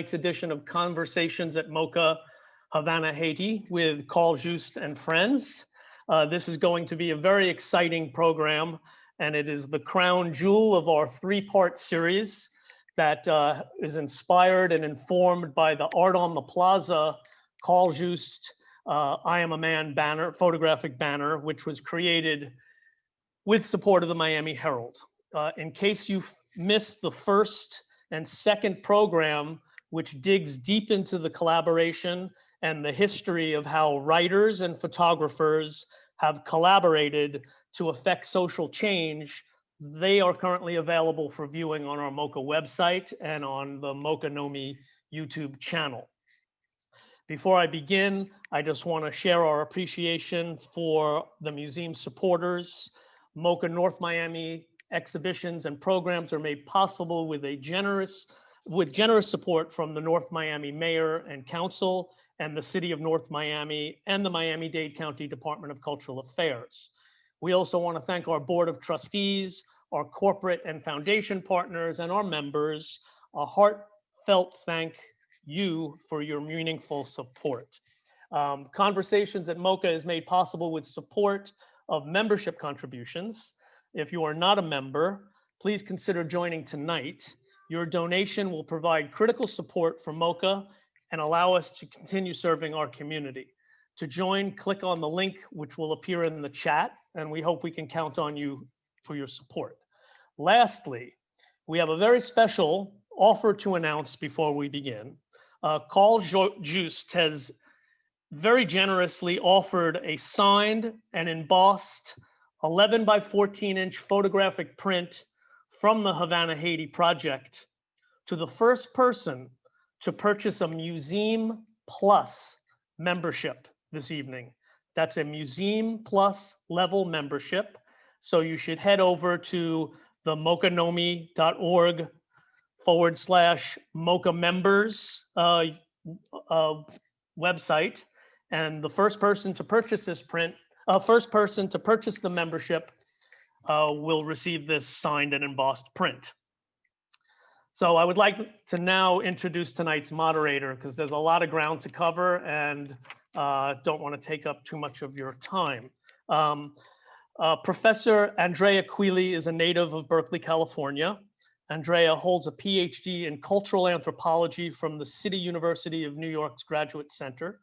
tonight's edition of Conversations at MOCA, Havana, Haiti with Carl Juste and friends. This is going to be a very exciting program, and it is the crown jewel of our three-part series that is inspired and informed by the Art on the Plaza, Carl Juste, I Am a Man banner, photographic banner, which was created with support of the Miami Herald. In case you missed the first and second program, which digs deep into the collaboration and the history of how writers and photographers have collaborated to affect social change, they are currently available for viewing on our MOCA website and on the MOCA Nomi YouTube channel. Before I begin, I just want to share our appreciation for the museum supporters. MOCA North Miami exhibitions and programs are made possible with generous support from the North Miami Mayor and Council and the City of North Miami and the Miami-Dade County Department of Cultural Affairs. We also want to thank our Board of Trustees, our corporate and foundation partners, and our members. A heartfelt thank you for your meaningful support. Conversations at MOCA is made possible with support of membership contributions. If you are not a member, please consider joining tonight. Your donation will provide critical support for MOCA and allow us to continue serving our community. To join, click on the link which will appear in the chat, and we hope we can count on you for your support. Lastly, we have a very special offer to announce before we begin. Carl Juste has very generously offered a signed and embossed 11 by 14-inch photographic print from the Havana, Haiti project to the first person to purchase a Museum Plus membership this evening. That's a Museum Plus level membership. So you should head over to the mocanomi.org/MOCA members website. And the first person to purchase this print, first person to purchase the membership will receive this signed and embossed print. So I would like to now introduce tonight's moderator because there's a lot of ground to cover and don't want to take up too much of your time. Professor Andrea Queeley is a native of Berkeley, California. Andrea holds a PhD in cultural anthropology from the City University of New York's Graduate Center.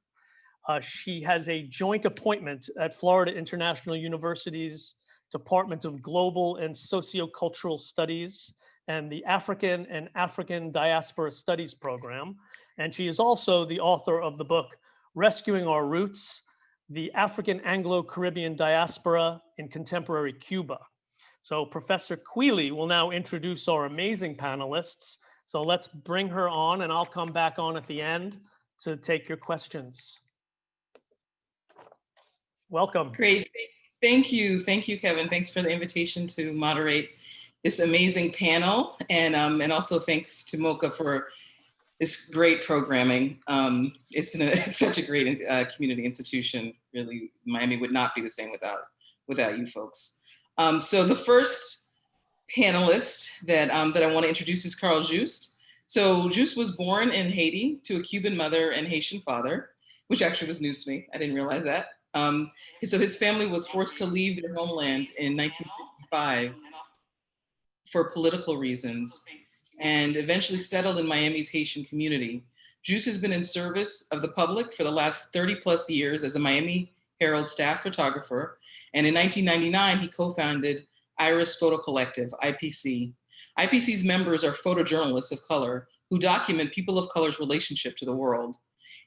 She has a joint appointment at Florida International University's Department of Global and Sociocultural Studies and the African and African Diaspora Studies program. And she is also the author of the book, Rescuing Our Roots, the African Anglo-Caribbean Diaspora in Contemporary Cuba. So Professor Queeley will now introduce our amazing panelists. So let's bring her on and I'll come back on at the end to take your questions. Welcome. Great. Thank you, Kevin. Thanks for the invitation to moderate this amazing panel, and also thanks to MOCA for this great programming. It's such a great community institution. Really, Miami would not be the same without you folks. So the first panelist that I want to introduce is Carl Juste. So Juste was born in Haiti to a Cuban mother and Haitian father, which actually was news to me. I didn't realize that. So his family was forced to leave their homeland in 1965 for political reasons and eventually settled in Miami's Haitian community. Juste has been in service of the public for the last 30 plus years as a Miami Herald staff photographer. And in 1999, he co-founded Iris Photo Collective, IPC. IPC's members are photojournalists of color who document people of color's relationship to the world.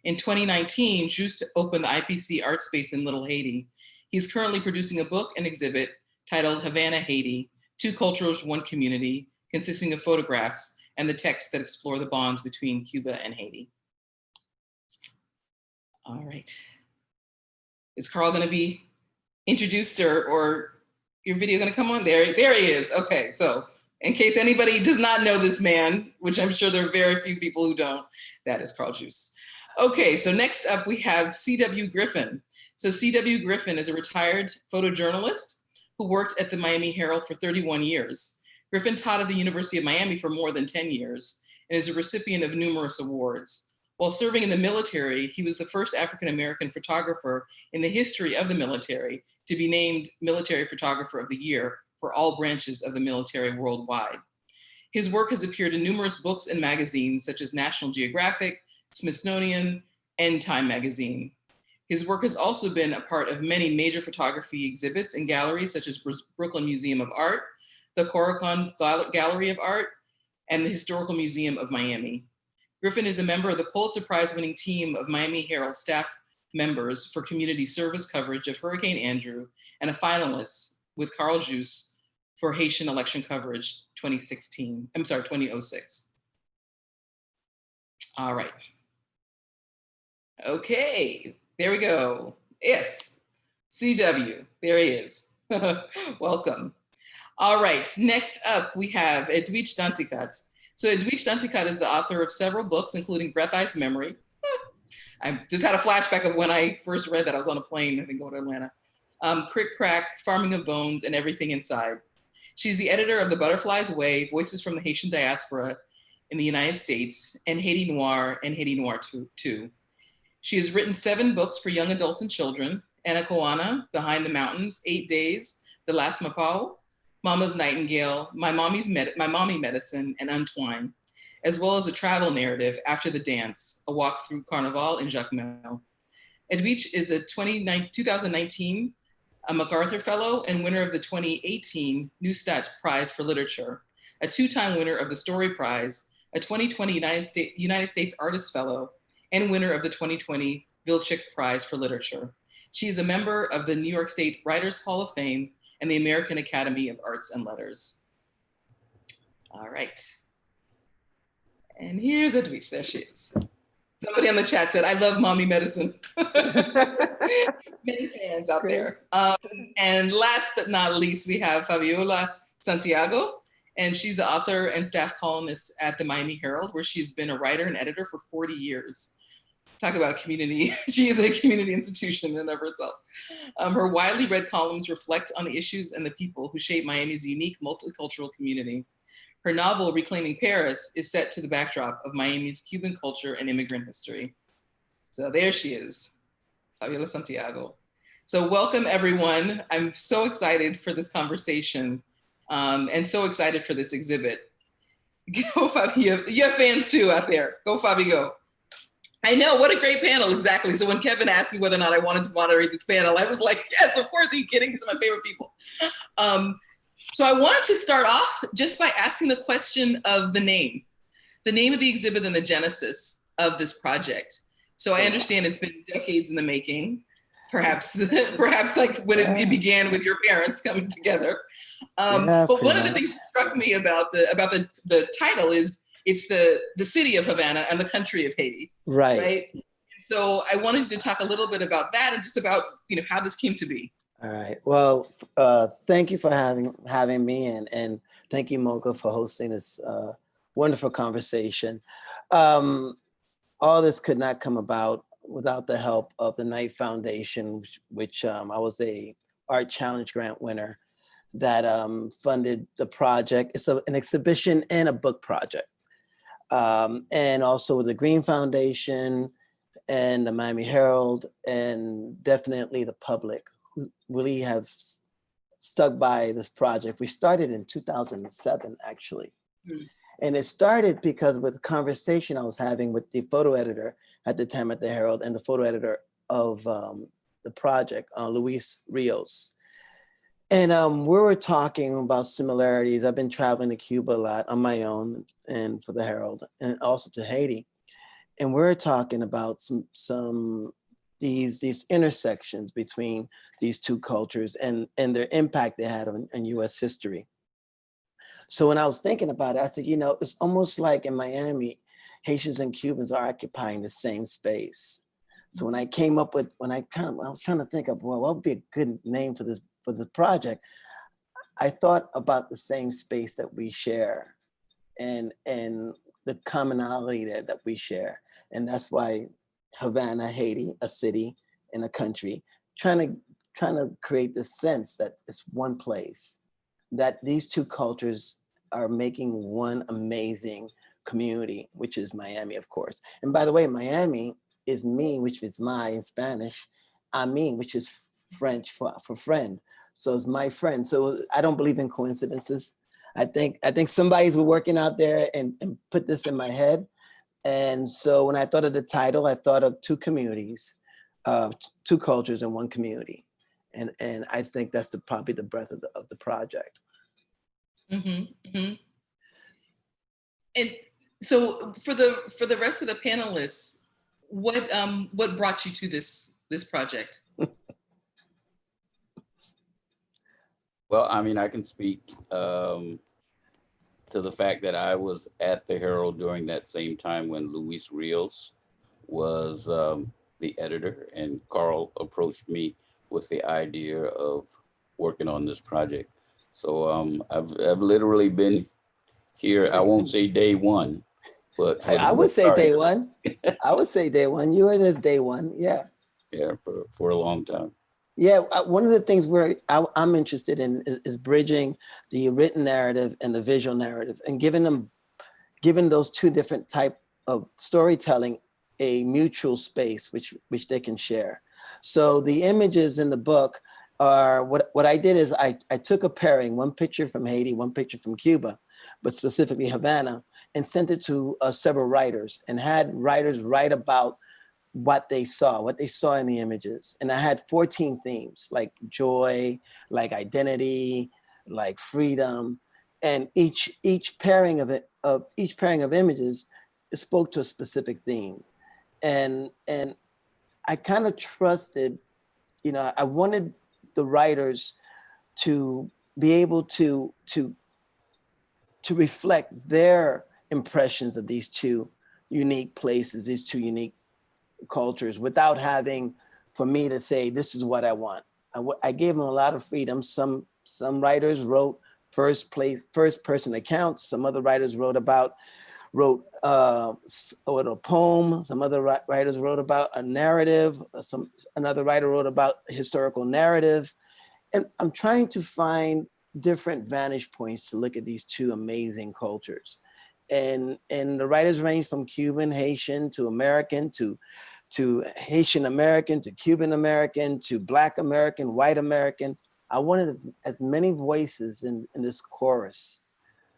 In 2019, Juste opened the IPC art space in Little Haiti. He's currently producing a book and exhibit titled Havana, Haiti, Two Cultures, One Community, consisting of photographs and the texts that explore the bonds between Cuba and Haiti. All right. Is Carl gonna be introduced or your video gonna come on? There he is. Okay, so in case anybody does not know this man, which I'm sure there are very few people who don't, that is Carl Juste. Okay, so next up we have C.W. Griffin. So C.W. Griffin is a retired photojournalist who worked at the Miami Herald for 31 years. Griffin taught at the University of Miami for more than 10 years and is a recipient of numerous awards. While serving in the military, he was the first African-American photographer in the history of the military to be named Military Photographer of the Year for all branches of the military worldwide. His work has appeared in numerous books and magazines such as National Geographic, Smithsonian, and Time magazine. His work has also been a part of many major photography exhibits and galleries such as Brooklyn Museum of Art, the Coracon Gallery of Art, and the Historical Museum of Miami. Griffin is a member of the Pulitzer Prize winning team of Miami Herald staff members for community service coverage of Hurricane Andrew and a finalist with Carl Juste for Haitian election coverage 2006. All right. Okay, there we go. Yes, CW, there he is. Welcome. All right, next up we have Edwidge Dandicat. So Edwidge Dandicat is the author of several books, including Breath Ice Memory. I just had a flashback of when I first read that. I was on a plane, I think, going to Atlanta. Crick Crack, Farming of Bones, and Everything Inside. She's the editor of The Butterfly's Way, Voices from the Haitian Diaspora in the United States, and Haiti Noir and Haiti Noir 2. She has written 7 books for young adults and children: Anakoana, Behind the Mountains, 8 Days, The Last Mapao, Mama's Nightingale, My Mommy Medicine, and Untwine, as well as a travel narrative, After the Dance, A Walk Through Carnival in Jacmel. Edwidge is a 2019 MacArthur Fellow and winner of the 2018 Neustadt Prize for Literature, a 2-time winner of the Story Prize, a 2020 United States Artist Fellow, and winner of the 2020 Vilchik Prize for Literature. She is a member of the New York State Writers Hall of Fame and the American Academy of Arts and Letters. All right. And here's Edwidge, there she is. Somebody on the chat said, I love mommy medicine. Many fans out there. And last but not least, we have Fabiola Santiago, and she's the author and staff columnist at the Miami Herald, where she's been a writer and editor for 40 years. Talk about a community. She is a community institution in and of herself. Her widely read columns reflect on the issues and the people who shape Miami's unique multicultural community. Her novel, Reclaiming Paris, is set to the backdrop of Miami's Cuban culture and immigrant history. So there she is, Fabiola Santiago. So welcome, everyone. I'm so excited for this conversation and so excited for this exhibit. Go, Fabio. You have fans too out there. Go, Fabio, go. I know, what a great panel, exactly. So when Kevin asked me whether or not I wanted to moderate this panel, I was like, yes, of course, are you kidding? These are my favorite people. So I wanted to start off just by asking the question of the name of the exhibit and the genesis of this project. So I understand it's been decades in the making, perhaps like when it began with your parents coming together. But one of the things that struck me about the title is it's the city of Havana and the country of Haiti. Right. So I wanted to talk a little bit about that and just about how this came to be. All right. Well, thank you for having me, and thank you, MOCA, for hosting this wonderful conversation. All this could not come about without the help of the Knight Foundation, which I was a Art Challenge Grant winner that funded the project. It's an exhibition and a book project. And also the Green Foundation and the Miami Herald, and definitely the public who really have stuck by this project. We started in 2007, actually. And it started because with a conversation I was having with the photo editor at the time at the Herald and the photo editor of the project, Luis Rios. And we were talking about similarities. I've been traveling to Cuba a lot on my own and for the Herald, and also to Haiti. And we're talking about these intersections between these two cultures and their impact they had on US history. So when I was thinking about it, I said, it's almost like in Miami, Haitians and Cubans are occupying the same space. So when I came up with, I was trying to think of, well, what would be a good name for the project? I thought about the same space that we share and the commonality that we share. And that's why Havana, Haiti, a city and a country, trying to create this sense that it's one place, that these two cultures are making one amazing community, which is Miami, of course. And by the way, Miami is me, which is my in Spanish, ami, which is French for friend. So it's my friend. So I don't believe in coincidences. I think somebody's working out there and put this in my head. And so when I thought of the title, I thought of two communities, two cultures in one community. And I think that's probably the breadth of the project. Mm-hmm, mm-hmm. And so for the rest of the panelists, what brought you to this project? Well, I mean, I can speak to the fact that I was at the Herald during that same time when Luis Rios was the editor, and Carl approached me with the idea of working on this project. So I've literally been here. I won't say day one, but I would say day one. I would say day one. You were this day one, yeah. Yeah, for a long time. Yeah, one of the things where I'm interested in is bridging the written narrative and the visual narrative, and giving those two different type of storytelling a mutual space which they can share. So the images in the book are what I did is I took a pairing, one picture from Haiti, one picture from Cuba, but specifically Havana, and sent it to several writers, and had writers write about what they saw in the images. And I had 14 themes, like joy, like identity, like freedom. And each pairing of images spoke to a specific theme. And I kind of trusted, I wanted the writers to be able to reflect their impressions of these two unique places, these two unique cultures, without having for me to say, this is what I want. I gave them a lot of freedom. Some writers wrote first person accounts. Some other writers wrote a poem. Some other writers wrote about a narrative. Another writer wrote about a historical narrative. And I'm trying to find different vantage points to look at these two amazing cultures. And the writers range from Cuban, Haitian, to American, to Haitian American, to Cuban American, to Black American, white American. I wanted as many voices in this chorus.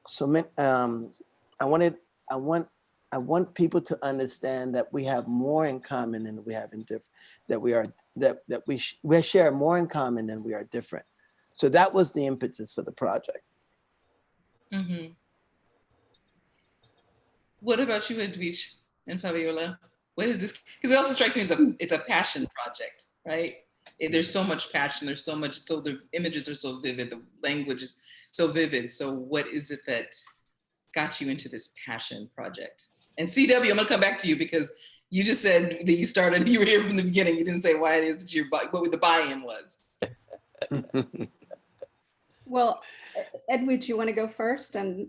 So I want people to understand that we have more in common than we have in different. We share more in common than we are different. So that was the impetus for the project. Mm-hmm. What about you, Edwidge and Fabiola? What is this? Because it also strikes me as it's a passion project, right? There's so much passion. There's so much. So the images are so vivid. The language is so vivid. So what is it that got you into this passion project? And CW, I'm gonna come back to you because you just said that you were here from the beginning. You didn't say why it is that what the buy-in was. Well, Edwidge, you want to go first? And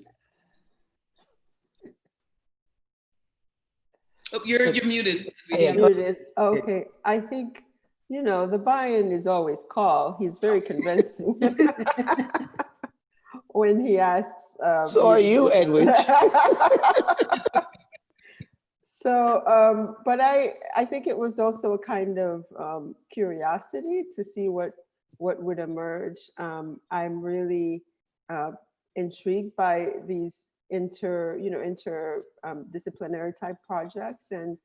oh, you're muted. Yeah, muted. Okay, I think the buy-in is always Carl. He's very convincing when he asks. So are you, Edwidge. So, but I think it was also a kind of curiosity to see what would emerge. I'm really intrigued by these interdisciplinary type projects, and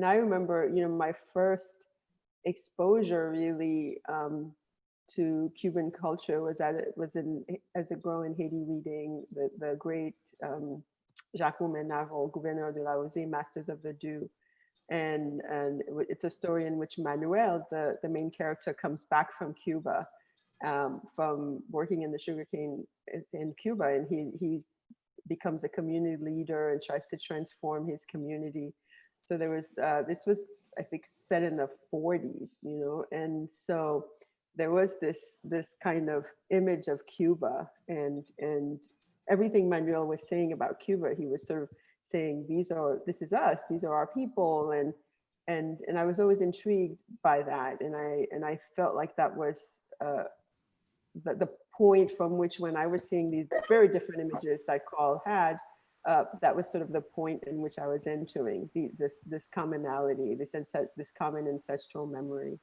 I remember my first exposure really to Cuban culture was as a girl in Haiti reading the great Jacques Navarro, Gouverneur de la Rosée, Masters of the Dew. And it's a story in which Manuel, the main character, comes back from Cuba, from working in the sugarcane in Cuba, and he becomes a community leader and tries to transform his community. So there was this was, I think, set in the 40s, and so there was this kind of image of Cuba, and everything Manuel was saying about Cuba, he was sort of saying, this is us, these are our people, and I was always intrigued by that, and I felt like that was the point from which, when I was seeing these very different images that Carl had, that was sort of the point in which I was entering this commonality, this common ancestral memory,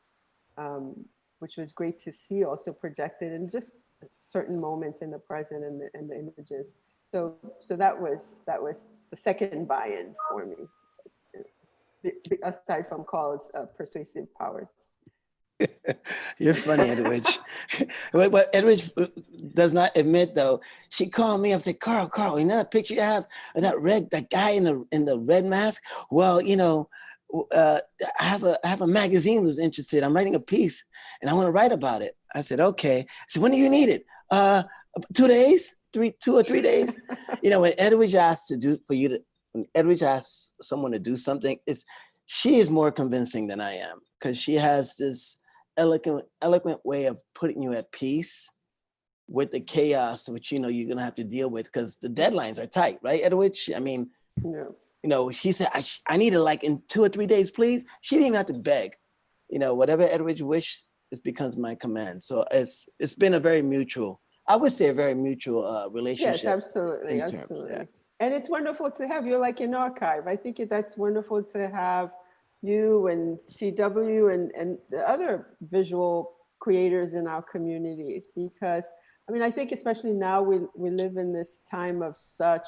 which was great to see also projected in just certain moments in the present and the images. So that was the second buy-in for me, aside from Carl's persuasive powers. You're funny, Edwidge. What Edwidge does not admit, though, she called me up and said, Carl, you know that picture you have of that guy in the red mask? Well, you know, I have a magazine was interested. I'm writing a piece and I want to write about it. I said, okay. I said, when do you need it? 2 days, 2 or 3 days. You know, when Edwidge asks when Edwidge asks someone to do something, she is more convincing than I am, because she has this eloquent way of putting you at peace with the chaos, which, you know, you're going to have to deal with because the deadlines are tight, right, Edwidge? I mean, Yeah. you know, she said, I need it like in 2 or 3 days, please. She didn't even have to beg. You know, whatever Edwidge wish, it becomes my command. So it's been a very mutual, I would say a very mutual relationship. Yes, absolutely, absolutely. And it's wonderful to have you like an archive. I think that's wonderful to have you and CW and the other visual creators in our communities, because I mean, I think especially now we live in this time of such,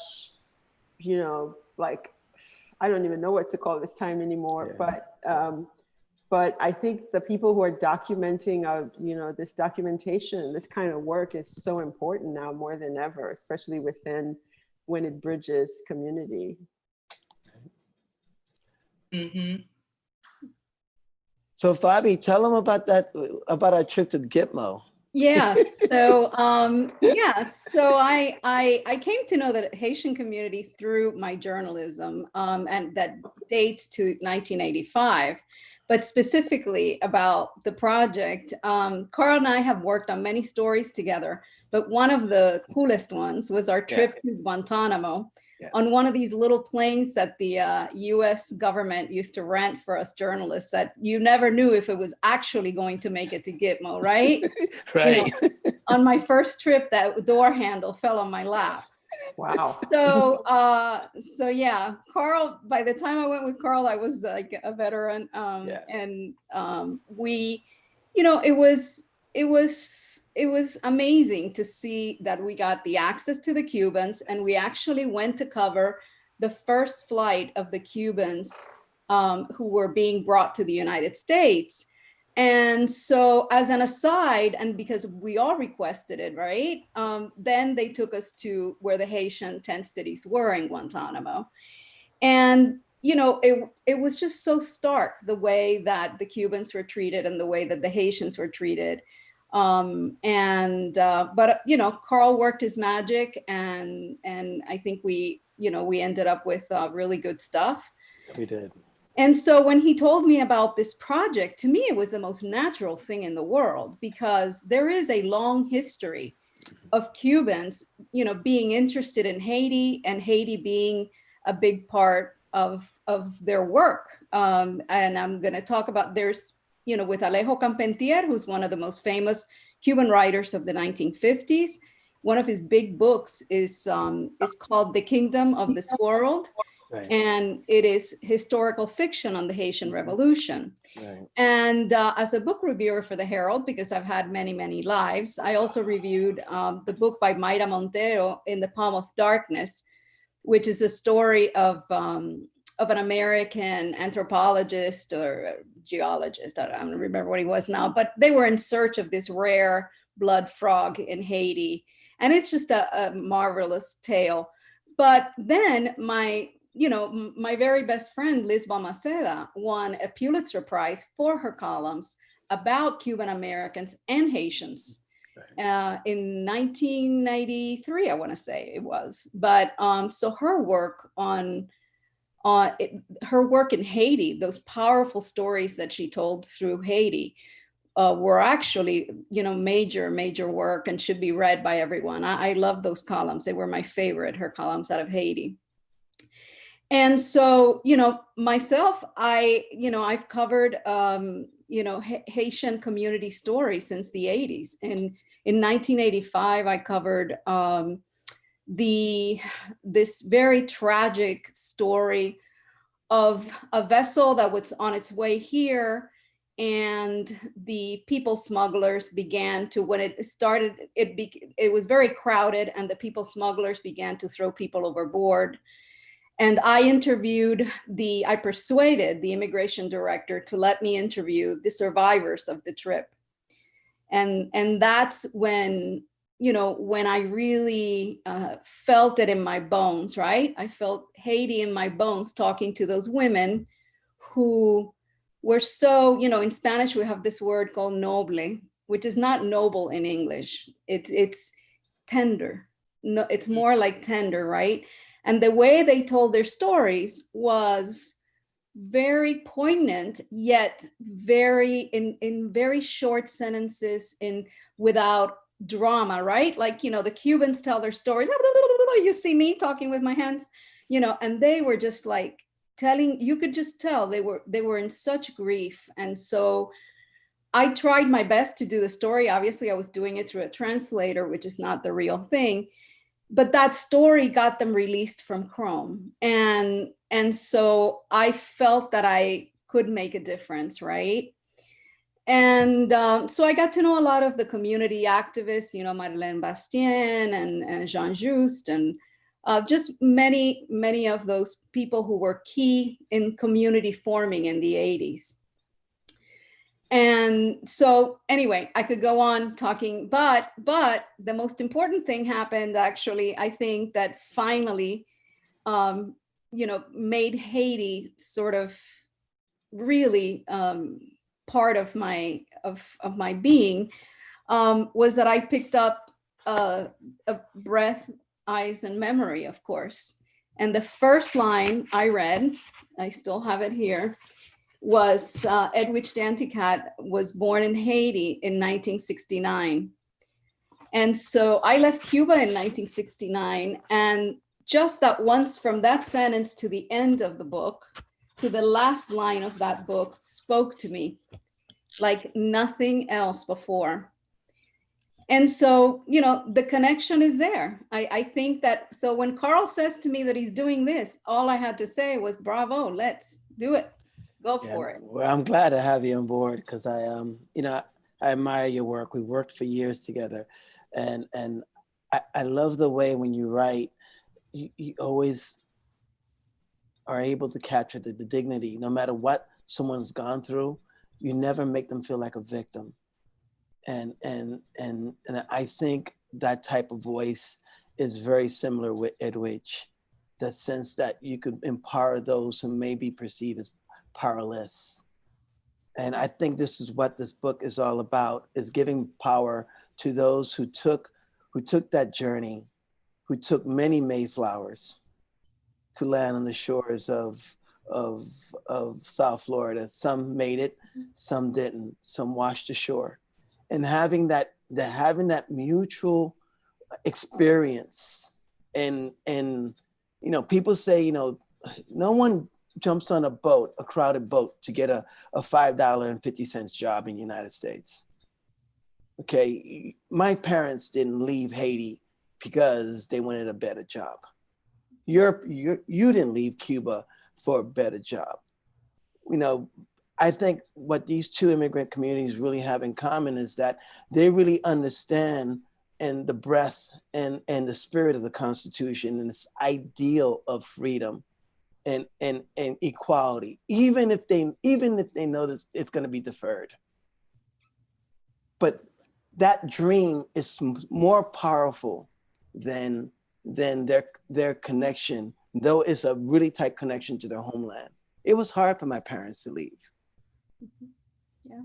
you know, like, I don't even know what to call this time anymore, but I think the people who are documenting, you know, this documentation, this kind of work is so important now more than ever, especially when it bridges community. Mm-hmm. So Fabi, tell them about our trip to Gitmo. Yeah. So so I came to know the Haitian community through my journalism, and that dates to 1985. But specifically about the project, Carl and I have worked on many stories together, but one of the coolest ones was our trip to Guantanamo. Yes. On one of these little planes that the US government used to rent for us journalists, that you never knew if it was actually going to make it to Gitmo, right? Right. You know, on my first trip, that door handle fell on my lap. Wow. So yeah, Carl, by the time I went with Carl, I was like a veteran. And we, you know, it was amazing to see that we got the access to the Cubans, and we actually went to cover the first flight of the Cubans who were being brought to the United States. And so as an aside, and because we all requested it, right? Then they took us to where the Haitian tent cities were in Guantanamo. And, you know, it was just so stark the way that the Cubans were treated and the way that the Haitians were treated. But, you know, Carl worked his magic, and I think we ended up with really good stuff. We did. And so when he told me about this project, to me, it was the most natural thing in the world, because there is a long history of Cubans, you know, being interested in Haiti, and Haiti being a big part of their work. And I'm going to talk about, there's, you know, with Alejo Campentier, who's one of the most famous Cuban writers of the 1950s. One of his big books is called The Kingdom of This World. Right. And it is historical fiction on the Haitian Revolution. Right. And as a book reviewer for the Herald, because I've had many, many lives, I also reviewed the book by Mayra Montero, In the Palm of Darkness, which is a story of an American anthropologist or geologist. I don't remember what he was now, but they were in search of this rare blood frog in Haiti. And it's just a marvelous tale. But then my very best friend, Liz Balmaceda, won a Pulitzer Prize for her columns about Cuban Americans and Haitians in 1993, I want to say it was. But so her work her work in Haiti, those powerful stories that she told through Haiti, were actually, you know, major work and should be read by everyone. I love those columns. They were my favorite, her columns out of Haiti. And so, you know, myself, I've covered, Haitian community stories since the 80s. In 1985, I covered this very tragic story of a vessel that was on its way here, and the people smugglers began to, when it started, it was very crowded, and the people smugglers began to throw people overboard. And I persuaded the immigration director to let me interview the survivors of the trip. And that's when, when I really felt it in my bones, right? I felt Haiti in my bones, talking to those women who were so, in Spanish, we have this word called noble, which is not noble in English. It's tender. No, it's more like tender, right? And the way they told their stories was very poignant, yet very in very short sentences, without drama, right? Like, the Cubans tell their stories. You see me talking with my hands, and they were just like telling, you could just tell they were in such grief. And so I tried my best to do the story. Obviously, I was doing it through a translator, which is not the real thing. But that story got them released from Chrome. And so I felt that I could make a difference, right? And so I got to know a lot of the community activists, Madeleine Bastien and Jean Juste, and just many of those people who were key in community forming in the 80s. And so anyway, I could go on talking, but the most important thing happened, actually, I think, that finally, made Haiti sort of really part of my being, was that I picked up a breath, eyes, and memory, of course. And the first line I read, I still have it here, was Edwidge Dandicat was born in Haiti in 1969. And so I left Cuba in 1969, and just that once, from that sentence to the end of the book, to the last line of that book, spoke to me like nothing else before. And so, the connection is there. I think that, so when Carl says to me that he's doing this, all I had to say was, bravo, let's do it. Go for it. Well, I'm glad to have you on board, because I admire your work. We worked for years together, and I love the way when you write, you always are able to capture the dignity, no matter what someone's gone through. You never make them feel like a victim, and I think that type of voice is very similar with Edwidge, the sense that you could empower those who may be perceived as powerless. And I think this is what this book is all about, is giving power to those who took that journey, who took many Mayflowers to land on the shores of South Florida. Some made it, some didn't, some washed ashore. And having that mutual experience, and people say, no one jumps on a crowded boat to get a $5.50 job in the United States. Okay, my parents didn't leave Haiti because they wanted a better job. You didn't leave Cuba for a better job. I think what these two immigrant communities really have in common is that they really understand and the breath and the spirit of the Constitution and its ideal of freedom and equality, even if they know this, it's going to be deferred. But that dream is more powerful than their connection, though it's a really tight connection to their homeland. It was hard for my parents to leave. Yeah.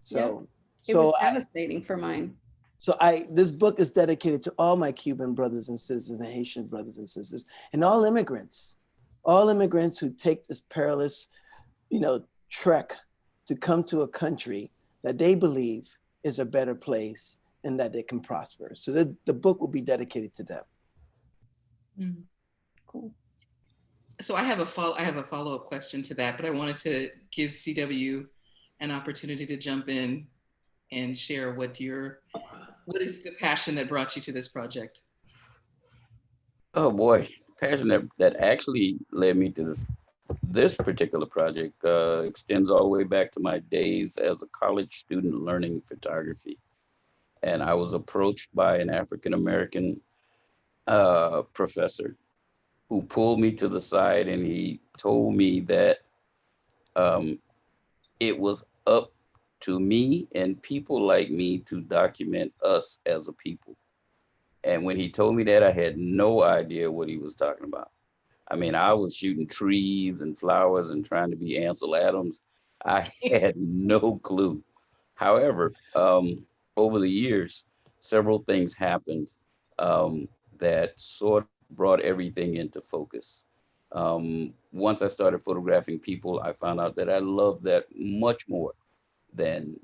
So it was devastating for mine. So this book is dedicated to all my Cuban brothers and sisters and Haitian brothers and sisters, and all immigrants who take this perilous, trek to come to a country that they believe is a better place and that they can prosper. So the book will be dedicated to them. Mm. Cool. So I have a follow-up question to that, but I wanted to give CW an opportunity to jump in and share what is the passion that brought you to this project? Oh boy, passion that actually led me to this particular project extends all the way back to my days as a college student learning photography. And I was approached by an African American professor who pulled me to the side and he told me that um, it was up to me and people like me to document us as a people. And when he told me that, I had no idea what he was talking about. I mean, I was shooting trees and flowers and trying to be Ansel Adams. I had no clue. However, over the years, several things happened that sort of brought everything into focus. Once I started photographing people, I found out that I loved that much more than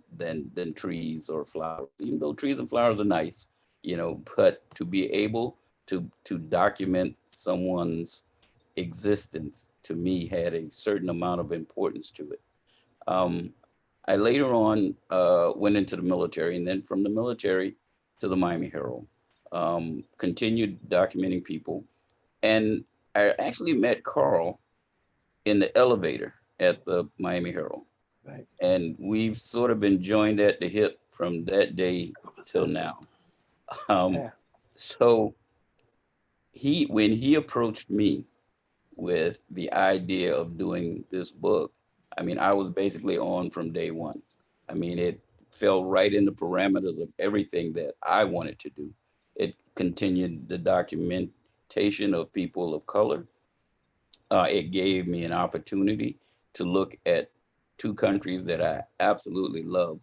trees or flowers. Even though trees and flowers are nice, but to be able to document someone's existence to me had a certain amount of importance to it. Um, I later on went into the military, and then from the military to the Miami Herald, continued documenting people. And I actually met Carl in the elevator at the Miami Herald. Right. And we've sort of been joined at the hip from that day till now. Um, Yeah. so when he approached me with the idea of doing this book, I mean, I was basically on from day one. I mean, it fell right in the parameters of everything that I wanted to do. It continued the documentation of people of color. It gave me an opportunity to look at two countries that I absolutely love.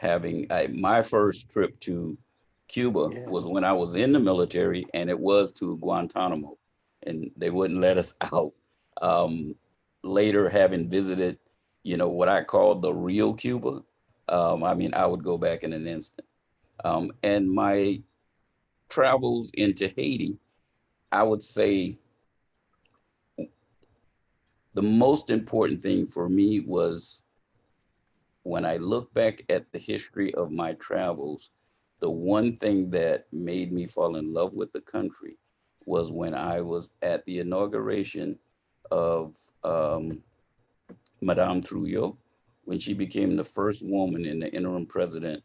My first trip to Cuba Yeah. was when I was in the military, and it was to Guantanamo, and they wouldn't let us out. Um, Later, having visited, what I call the real Cuba, I mean, I would go back in an instant. And my travels into Haiti, I would say the most important thing for me was when I look back at the history of my travels, the one thing that made me fall in love with the country was when I was at the inauguration of Madame Trujillo, when she became the first woman in the interim president,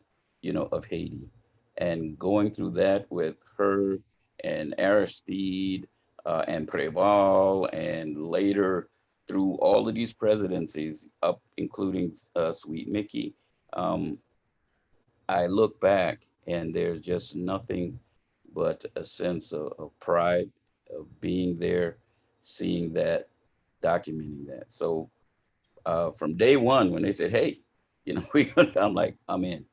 of Haiti. And going through that with her and Aristide and Preval, and later through all of these presidencies, up including Sweet Mickey, um, I look back and there's just nothing but a sense of pride of being there, seeing that, documenting that. So from day one, when they said, "Hey, I'm like, I'm in,"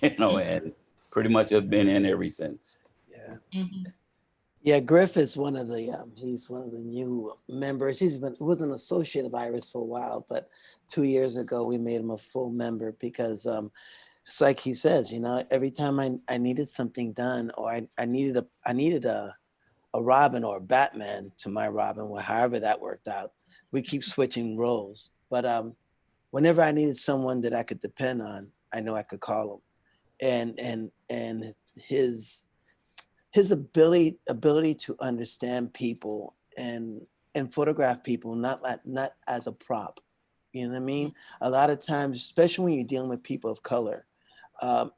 and pretty much have been in ever since. Yeah. Mhm. Yeah, Griff is one of the he's one of the new members. He was an associate of Iris for a while, but 2 years ago we made him a full member because it's like he says, every time I needed something done, or I needed a Robin or a Batman to my Robin, or however that worked out, we keep switching roles. But whenever I needed someone that I could depend on, I know I could call him. And his ability to understand people and photograph people not as a prop. You know what I mean? A lot of times, especially when you're dealing with people of color,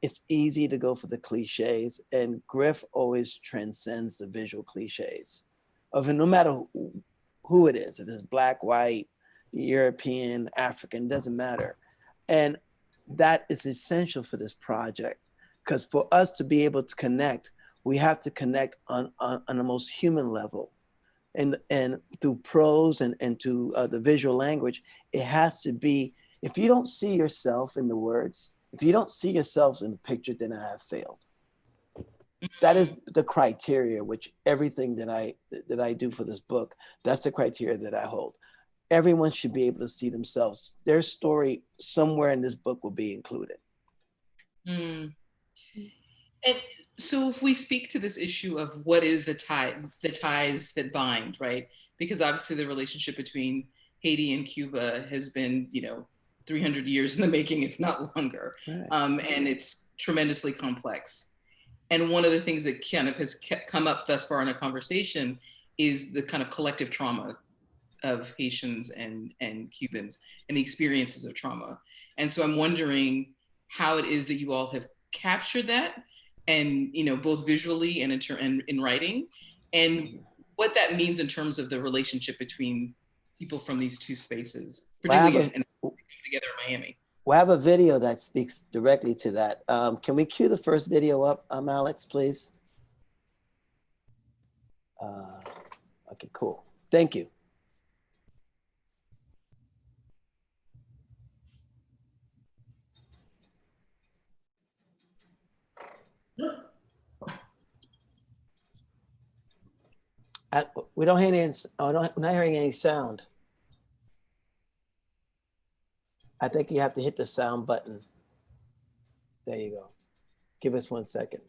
it's easy to go for the cliches, and Griff always transcends the visual cliches of it, no matter who it is. If it's black, white, European, African, doesn't matter. And that is essential for this project, because for us to be able to connect, we have to connect on the most human level. And through prose and to the visual language, it has to be, if you don't see yourself in the words, if you don't see yourself in the picture, then I have failed. That is the criteria, which everything that I do for this book, that's the criteria that I hold. Everyone should be able to see themselves. Their story somewhere in this book will be included. Mm. And so if we speak to this issue of what is the ties that bind, right? Because obviously the relationship between Haiti and Cuba has been, 300 years in the making, if not longer. Right. And it's tremendously complex. And one of the things that kind of has come up thus far in a conversation is the kind of collective trauma of Haitians and Cubans and the experiences of trauma. And so I'm wondering how it is that you all have captured that, and both visually and in writing, and what that means in terms of the relationship between people from these two spaces, particularly together in Miami. We have a video that speaks directly to that. Can we cue the first video up, Alex, please? Okay, cool. Thank you. We don't hear any, we're not hearing any sound. I think you have to hit the sound button. There you go. Give us 1 second.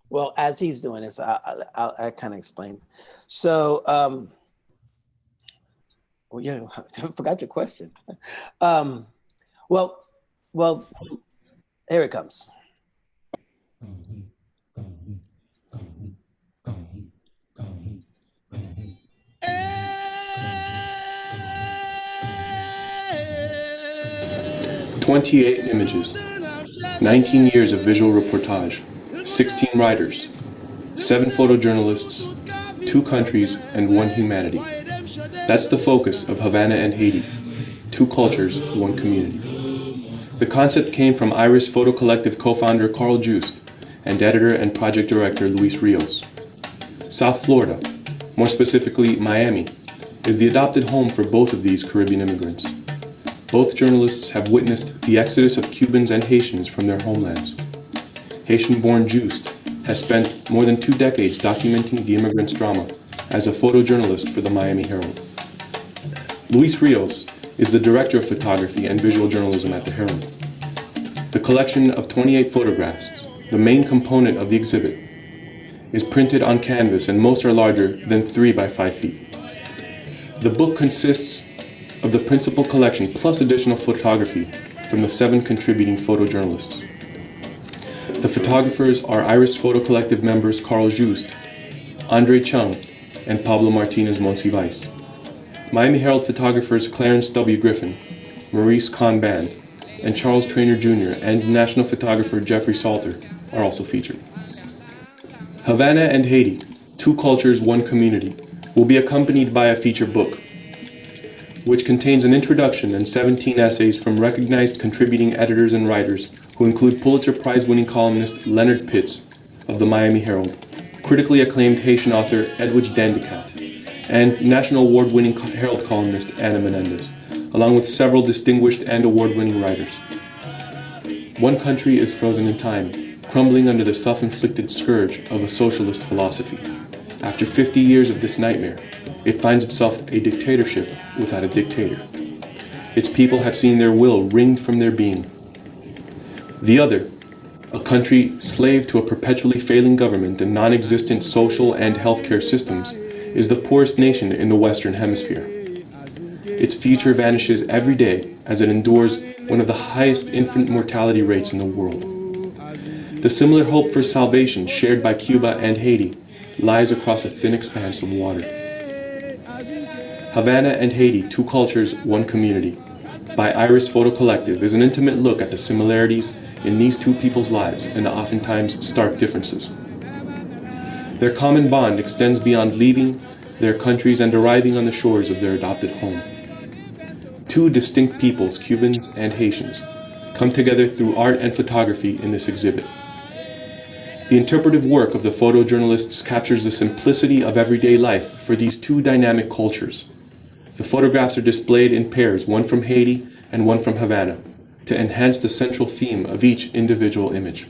Well, as he's doing this, I kind of explain. So, well, yeah, I forgot your question. Well, here it comes. 28 images, 19 years of visual reportage, 16 writers, 7 photojournalists, 2 countries, and 1 humanity. That's the focus of Havana and Haiti, 2 cultures, 1 community. The concept came from Iris Photo Collective co-founder Carl Juste and editor and project director Luis Rios. South Florida, more specifically Miami, is the adopted home for both of these Caribbean immigrants. Both journalists have witnessed the exodus of Cubans and Haitians from their homelands. Haitian-born Juste has spent more than 2 decades documenting the immigrants' drama as a photojournalist for the Miami Herald. Luis Rios is the director of photography and visual journalism at the Herald. The collection of 28 photographs, the main component of the exhibit, is printed on canvas, and most are larger than 3 by 5 feet. The book consists of the principal collection plus additional photography from the 7 contributing photojournalists. The photographers are Iris Photo Collective members Carl Juste, Andre Chung, and Pablo Martinez Monsivais. Miami Herald photographers Clarence W. Griffin, Maurice Kahn-Band, and Charles Traynor Jr. and national photographer Jeffrey Salter are also featured. Havana and Haiti, 2 cultures, 1 community, will be accompanied by a feature book, which contains an introduction and 17 essays from recognized contributing editors and writers who include Pulitzer Prize-winning columnist Leonard Pitts of the Miami Herald, critically acclaimed Haitian author Edwidge Dandicat, and national award-winning Herald columnist Ana Menendez, along with several distinguished and award-winning writers. 1 country is frozen in time, crumbling under the self-inflicted scourge of a socialist philosophy. After 50 years of this nightmare, it finds itself a dictatorship without a dictator. Its people have seen their will wringed from their being. The other, a country slave to a perpetually failing government and non-existent social and healthcare systems, is the poorest nation in the Western Hemisphere. Its future vanishes every day as it endures one of the highest infant mortality rates in the world. The similar hope for salvation shared by Cuba and Haiti lies across a thin expanse of water. Havana and Haiti, 2 cultures, 1 community, by Iris Photo Collective, is an intimate look at the similarities in these 2 people's lives and the oftentimes stark differences. Their common bond extends beyond leaving their countries and arriving on the shores of their adopted home. 2 distinct peoples, Cubans and Haitians, come together through art and photography in this exhibit. The interpretive work of the photojournalists captures the simplicity of everyday life for these 2 dynamic cultures. The photographs are displayed in pairs, 1 from Haiti and 1 from Havana, to enhance the central theme of each individual image.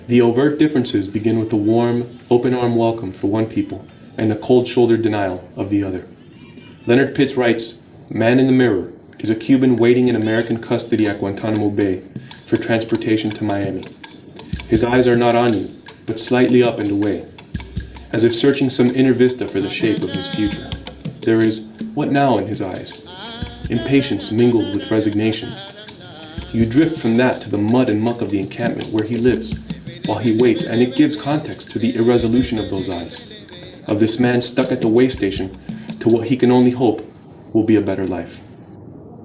The overt differences begin with the warm, open-arm welcome for 1 people and the cold-shouldered denial of the other. Leonard Pitts writes, "Man in the mirror is a Cuban waiting in American custody at Guantanamo Bay for transportation to Miami. His eyes are not on you, but slightly up and away, as if searching some inner vista for the shape of his future. There is, what now in his eyes? Impatience mingled with resignation, You drift from that to the mud and muck of the encampment where he lives, while he waits, and it gives context to the irresolution of those eyes, of this man stuck at the way station to what he can only hope will be a better life.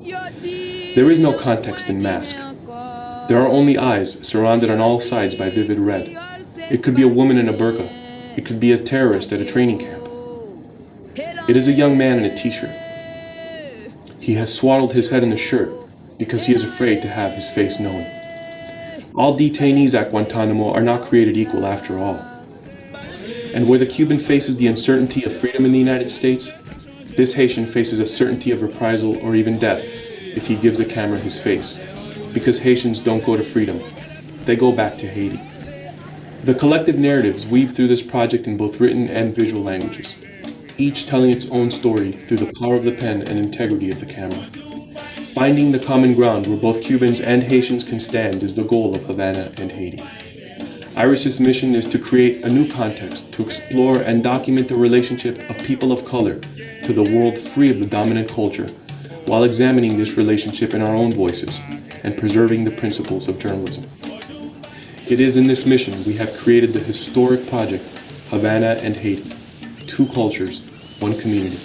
There is no context in Mask. There are only eyes surrounded on all sides by vivid red. It could be a woman in a burqa. It could be a terrorist at a training camp. It is a young man in a t-shirt. He has swaddled his head in a shirt because he is afraid to have his face known. All detainees at Guantanamo are not created equal after all. And where the Cuban faces the uncertainty of freedom in the United States, this Haitian faces a certainty of reprisal or even death if he gives a camera his face, because Haitians don't go to freedom, they go back to Haiti. The collective narratives weave through this project in both written and visual languages, each telling its own story through the power of the pen and integrity of the camera. Finding the common ground where both Cubans and Haitians can stand is the goal of Havana and Haiti. Iris's mission is to create a new context to explore and document the relationship of people of color to the world free of the dominant culture, while examining this relationship in our own voices and preserving the principles of journalism. It is in this mission we have created the historic project Havana and Haiti, two cultures, one community.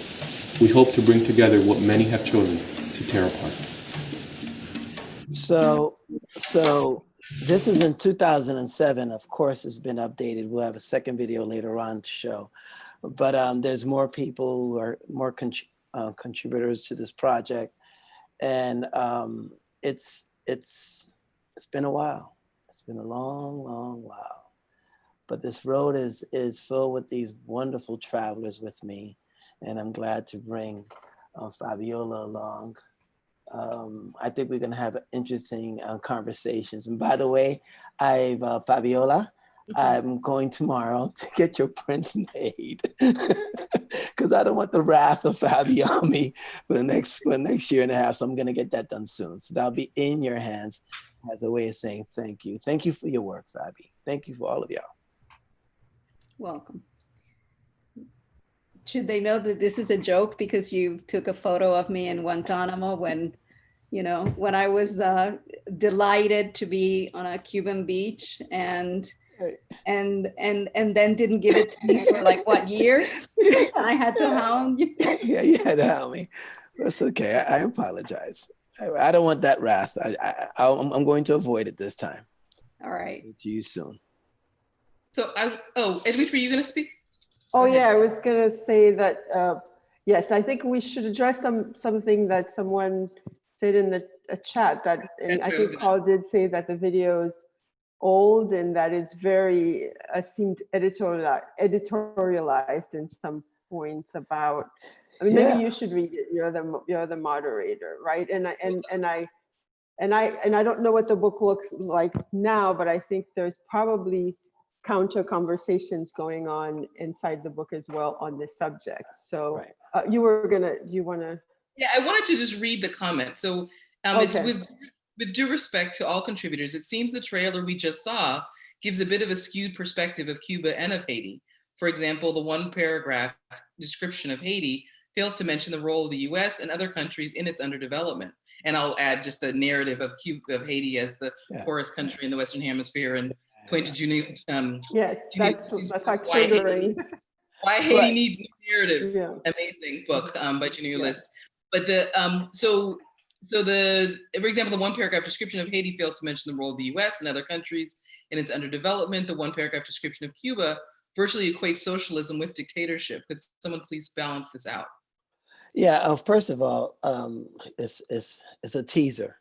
We hope to bring together what many have chosen to tear apart. So this is in 2007. Of course, it's been updated. We'll have a second video later on to show. But there's more people who are more contributors to this project, and it's been a while. It's been a long while. But this road is filled with these wonderful travelers with me, and I'm glad to bring Fabiola along. I think we're gonna have interesting conversations. And by the way, Fabiola, I'm going tomorrow to get your prints made because I don't want the wrath of Fabi on me for the next year and a half. So I'm gonna get that done soon. So that'll be in your hands as a way of saying thank you. Thank you for your work, Fabi. Thank you for all of y'all. Welcome. Should they know that this is a joke because you took a photo of me in Guantanamo when I was delighted to be on a Cuban beach and then didn't give it to me for like what, years? I had to hound you. Yeah, you had to hound me. That's okay. I apologize. I don't want that wrath. I'm going to avoid it this time. All right. See you soon. So Edwidge, were you going to speak? Oh yeah, I was going to say that, yes, I think we should address something that someone said in the chat that, and I think Carl did say that the video's old and that it's very, seemed editorialized in some points about, I mean, maybe you should read it. You're the moderator, right? And I don't know what the book looks like now, but I think there's probably counter conversations going on inside the book as well on this subject. So you want to? Yeah, I wanted to just read the comment. So it's with due respect to all contributors, it seems the trailer we just saw gives a bit of a skewed perspective of Cuba and of Haiti. For example, the one paragraph description of Haiti fails to mention the role of the US and other countries in its underdevelopment. And I'll add just the narrative of Haiti as the poorest country in the Western Hemisphere and point to yes, that's like triggering. Why Haiti needs new narratives. Yeah. Amazing book by Junior List. But for example, the one paragraph description of Haiti fails to mention the role of the US and other countries in its underdevelopment. The one paragraph description of Cuba virtually equates socialism with dictatorship. Could someone please balance this out? Yeah, first of all, it's a teaser.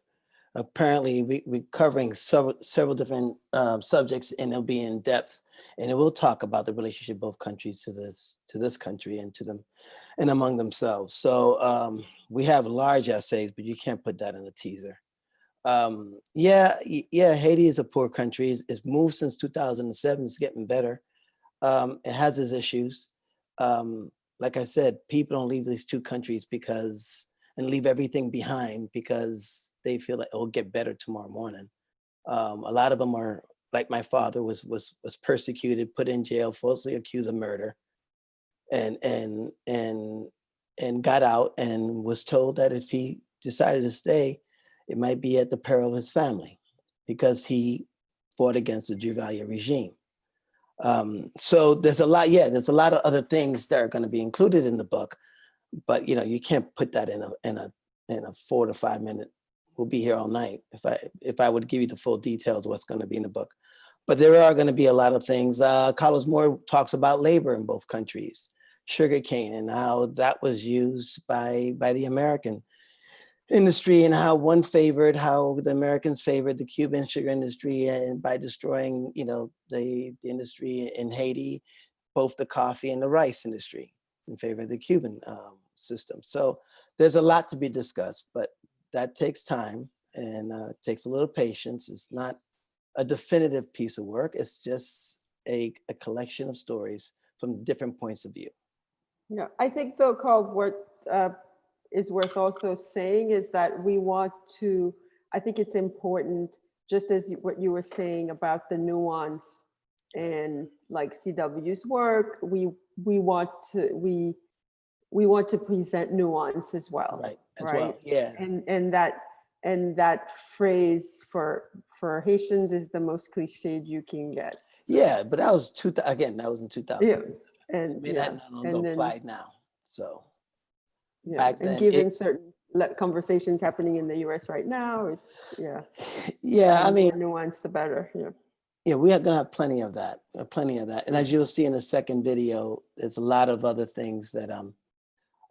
Apparently, we're covering several different subjects, and it'll be in depth, and it will talk about the relationship of both countries to this country and to them and among themselves. So we have large essays, but you can't put that in a teaser. Haiti is a poor country. It's moved since 2007. It's getting better. It has its issues. Like I said, people don't leave these two countries and leave everything behind because they feel like it will get better tomorrow morning. A lot of them are, like my father was persecuted, put in jail, falsely accused of murder, and got out and was told that if he decided to stay, It might be at the peril of his family because he fought against the Duvalier regime. So there's a lot, there's a lot of other things that are going to be included in the book, but you can't put that in a 4 to 5 minute. We'll be here all night if I would give you the full details of what's going to be in the book. But there are going to be a lot of things. Carlos Moore talks about labor in both countries, sugarcane, and how that was used by the American industry, and how the Americans favored the Cuban sugar industry, and by destroying, the industry in Haiti, both the coffee and the rice industry, in favor of the Cuban system. So there's a lot to be discussed, but that takes time and takes a little patience. It's not a definitive piece of work. It's just a collection of stories from different points of view. Yeah, I think though, Carl, what is worth also saying is that I think it's important, just as what you were saying about the nuance and like CW's work, we want to present nuance as well. Right, right? Well, yeah. And that phrase for Haitians is the most cliched you can get. Yeah, but that was that was in 2000. Yeah, and that no longer applied now. So back then, given certain conversations happening in the U.S. right now, it's I mean, the more nuance, the better. Yeah, we are gonna have plenty of that, And as you'll see in the second video, there's a lot of other things that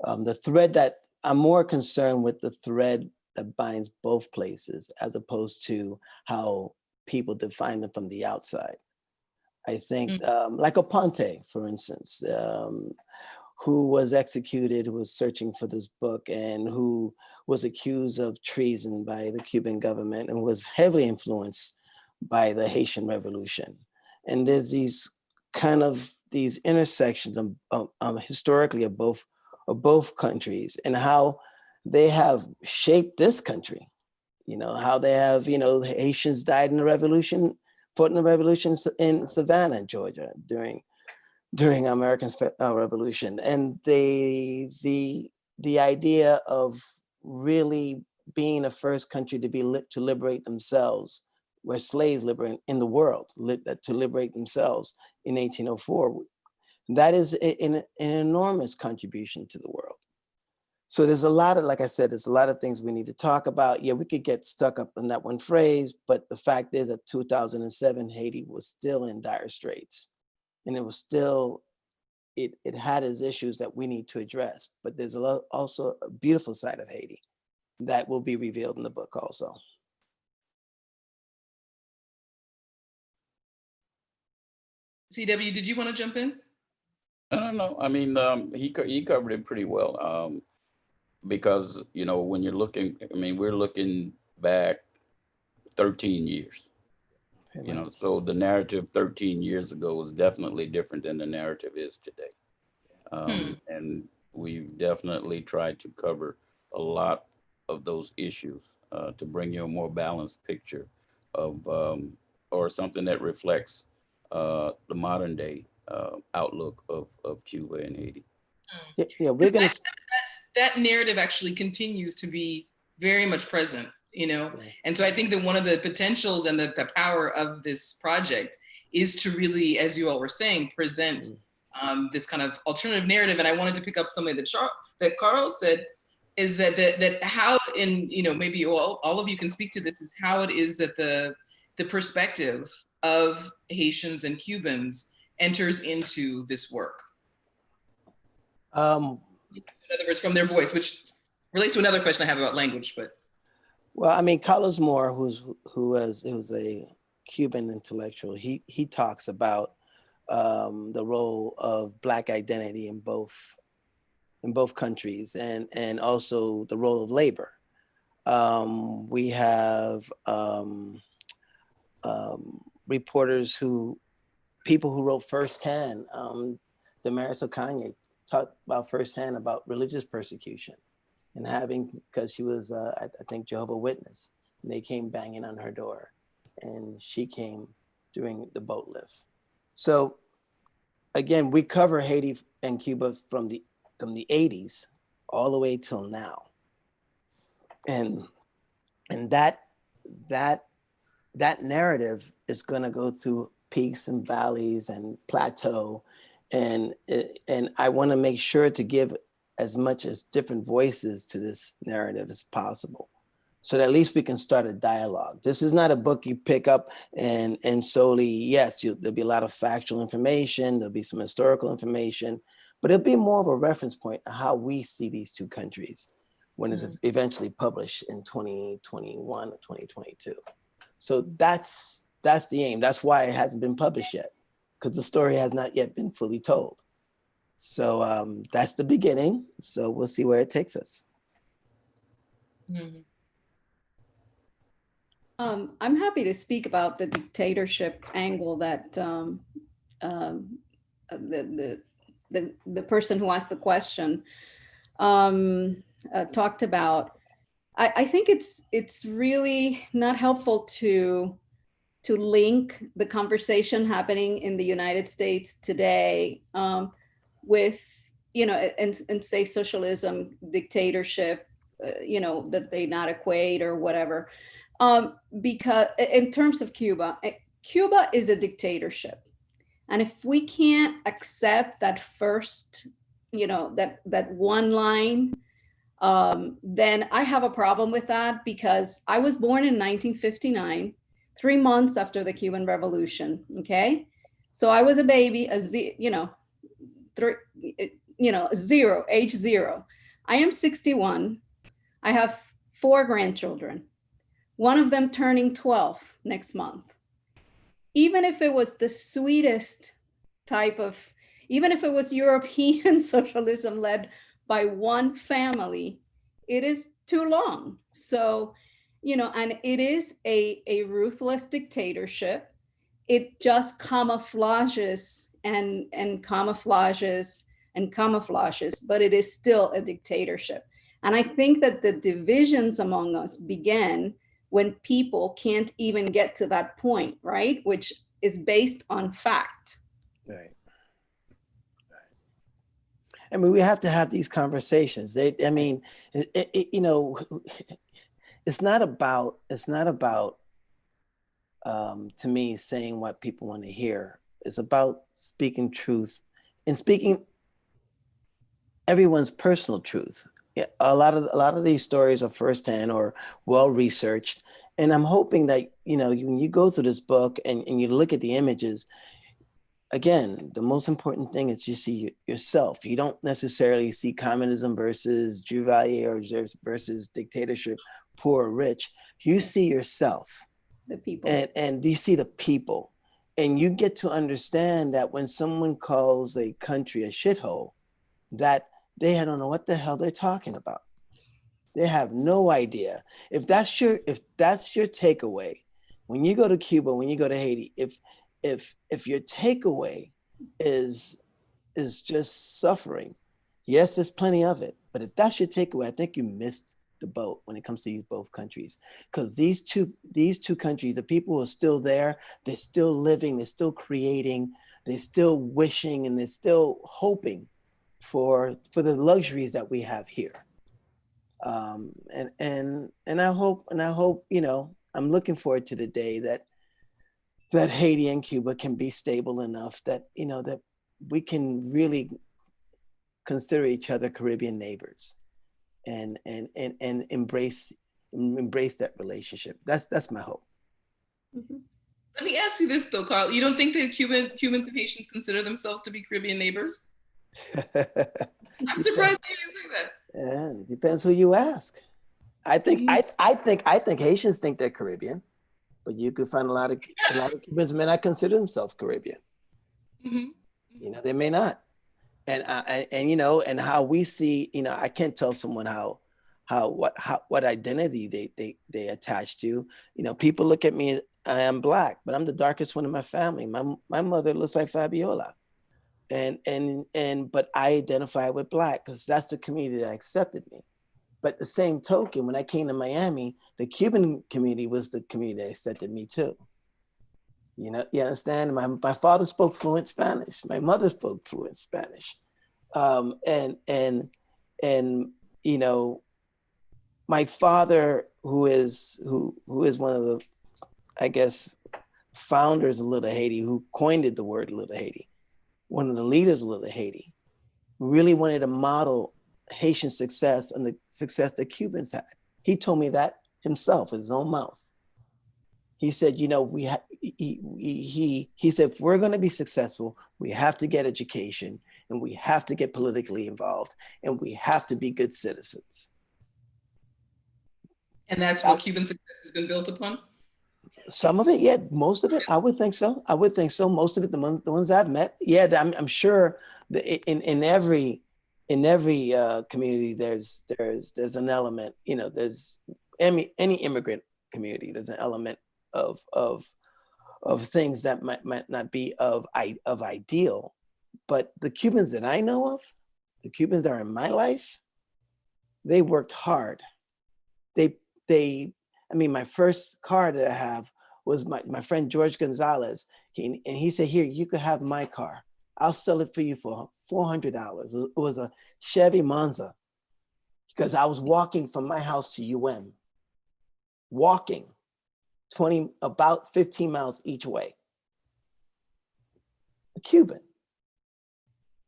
the thread that I'm more concerned with, the thread that binds both places, as opposed to how people define them from the outside. I think like Aponte, for instance, who was executed, who was searching for this book, and who was accused of treason by the Cuban government and was heavily influenced by the Haitian Revolution. And there's these intersections historically of both countries, and how they have shaped this country. How they have, the Haitians died in the revolution, fought in the revolution in Savannah, Georgia, during American Revolution. And the idea of really being the first country to liberate themselves, where slaves liberated in the world, to liberate themselves in 1804, that is an enormous contribution to the world. So there's a lot of, like I said, there's a lot of things we need to talk about. Yeah, we could get stuck up in that one phrase, but the fact is that 2007, Haiti was still in dire straits. And it was still, it had its issues that we need to address. But there's also a beautiful side of Haiti that will be revealed in the book also. CW, did you want to jump in? I don't know. I mean, he covered it pretty well. Because, when you're looking, we're looking back 13 years, so the narrative 13 years ago was definitely different than the narrative is today. And we've definitely tried to cover a lot of those issues to bring you a more balanced picture of, or something that reflects the modern day outlook of Cuba and Haiti. Yeah, we're going to... That narrative actually continues to be very much present, And so I think that one of the potentials and the power of this project is to really, as you all were saying, present this kind of alternative narrative. And I wanted to pick up something that Carl said, is that how, in, maybe all of you can speak to this, is how it is that the perspective of Haitians and Cubans enters into this work. In other words, from their voice, which relates to another question I have about language, but. Well, Carlos Moore, who was a Cuban intellectual, he talks about the role of Black identity in both countries, and also the role of labor. We have reporters people who wrote firsthand. Damaris Okanye talked about firsthand about religious persecution, and because she was, I think, Jehovah's Witness, and they came banging on her door, and she came during the boat lift. So again, we cover Haiti and Cuba from the 80s all the way till now. And And that narrative is going to go through peaks and valleys and plateau. And I want to make sure to give as much as different voices to this narrative as possible, so that at least we can start a dialogue. This is not a book you pick up and solely, yes, there'll be a lot of factual information, there'll be some historical information, but it'll be more of a reference point of how we see these two countries when it's eventually published in 2021 or 2022. So that's the aim. That's why it hasn't been published yet, because the story has not yet been fully told. So that's the beginning. So we'll see where it takes us. Mhm. I'm happy to speak about the dictatorship angle that the person who asked the question talked about. I think it's really not helpful to link the conversation happening in the United States today with, and say socialism, dictatorship, that they not equate or whatever. Because in terms of Cuba, Cuba is a dictatorship. And if we can't accept that first, that one line, then I have a problem with that, because I was born in 1959, 3 months after the Cuban Revolution. Okay, so I was a baby, age zero. I am 61. I have 4 grandchildren, one of them turning 12 next month. Even if it was the sweetest type of, even if it was European socialism led by one family, it is too long. So, and it is a ruthless dictatorship. It just camouflages and camouflages and camouflages, but it is still a dictatorship. And I think that the divisions among us began when people can't even get to that point, right? Which is based on fact. Right. I mean, we have to have these conversations. It's not about to me saying what people want to hear. It's about speaking truth and speaking everyone's personal truth. A lot of these stories are firsthand or well researched, and I'm hoping that when you go through this book and you look at the images, again, the most important thing is you see yourself. You don't necessarily see communism versus Duvalier or versus dictatorship, poor or rich. You see yourself, the people, and you see the people, and you get to understand that when someone calls a country a shithole, that they don't know what the hell they're talking about. They have no idea. If that's your takeaway, when you go to Cuba, when you go to Haiti, if your takeaway is just suffering, yes, there's plenty of it. But if that's your takeaway, I think you missed the boat when it comes to these both countries. Because these two countries, the people are still there, they're still living, they're still creating, they're still wishing, and they're still hoping for the luxuries that we have here. And I hope, I'm looking forward to the day that Haiti and Cuba can be stable enough that that we can really consider each other Caribbean neighbors and embrace that relationship. That's my hope. Mm-hmm. Let me ask you this though, Carl. You don't think that Cubans and Haitians consider themselves to be Caribbean neighbors? I'm surprised you say that. Yeah, it depends who you ask. I think Haitians think they're Caribbean, but you could find a lot of Cubans may not consider themselves Caribbean. Mm-hmm. They may not. And how we see, I can't tell someone what identity they attach to. People look at me, I am Black, but I'm the darkest one in my family. My mother looks like Fabiola. But I identify with Black because that's the community that accepted me. But the same token, when I came to Miami, the Cuban community was the community that accepted me too. You understand? My father spoke fluent Spanish. My mother spoke fluent Spanish. my father, who is one of the, I guess, founders of Little Haiti, who coined the word Little Haiti, one of the leaders of Little Haiti, really wanted to model Haitian success and the success that Cubans had. He told me that himself, with his own mouth. He said, you know, he said, if we're going to be successful, we have to get education, and we have to get politically involved, and we have to be good citizens. And that's what Cuban success has been built upon? Some of it, yeah. Most of it, I would think so. I would think so. Most of it, the ones I've met, yeah. I'm sure that in every community, there's an element. You know, there's any immigrant community, there's an element of things that might not be of ideal. But the Cubans that I know of, the Cubans that are in my life, they worked hard. I mean, my first car that I have was my friend George Gonzalez. He said, here, you could have my car. I'll sell it for you for $400. It was a Chevy Monza, because I was walking from my house to UM, walking about 15 miles each way. A Cuban,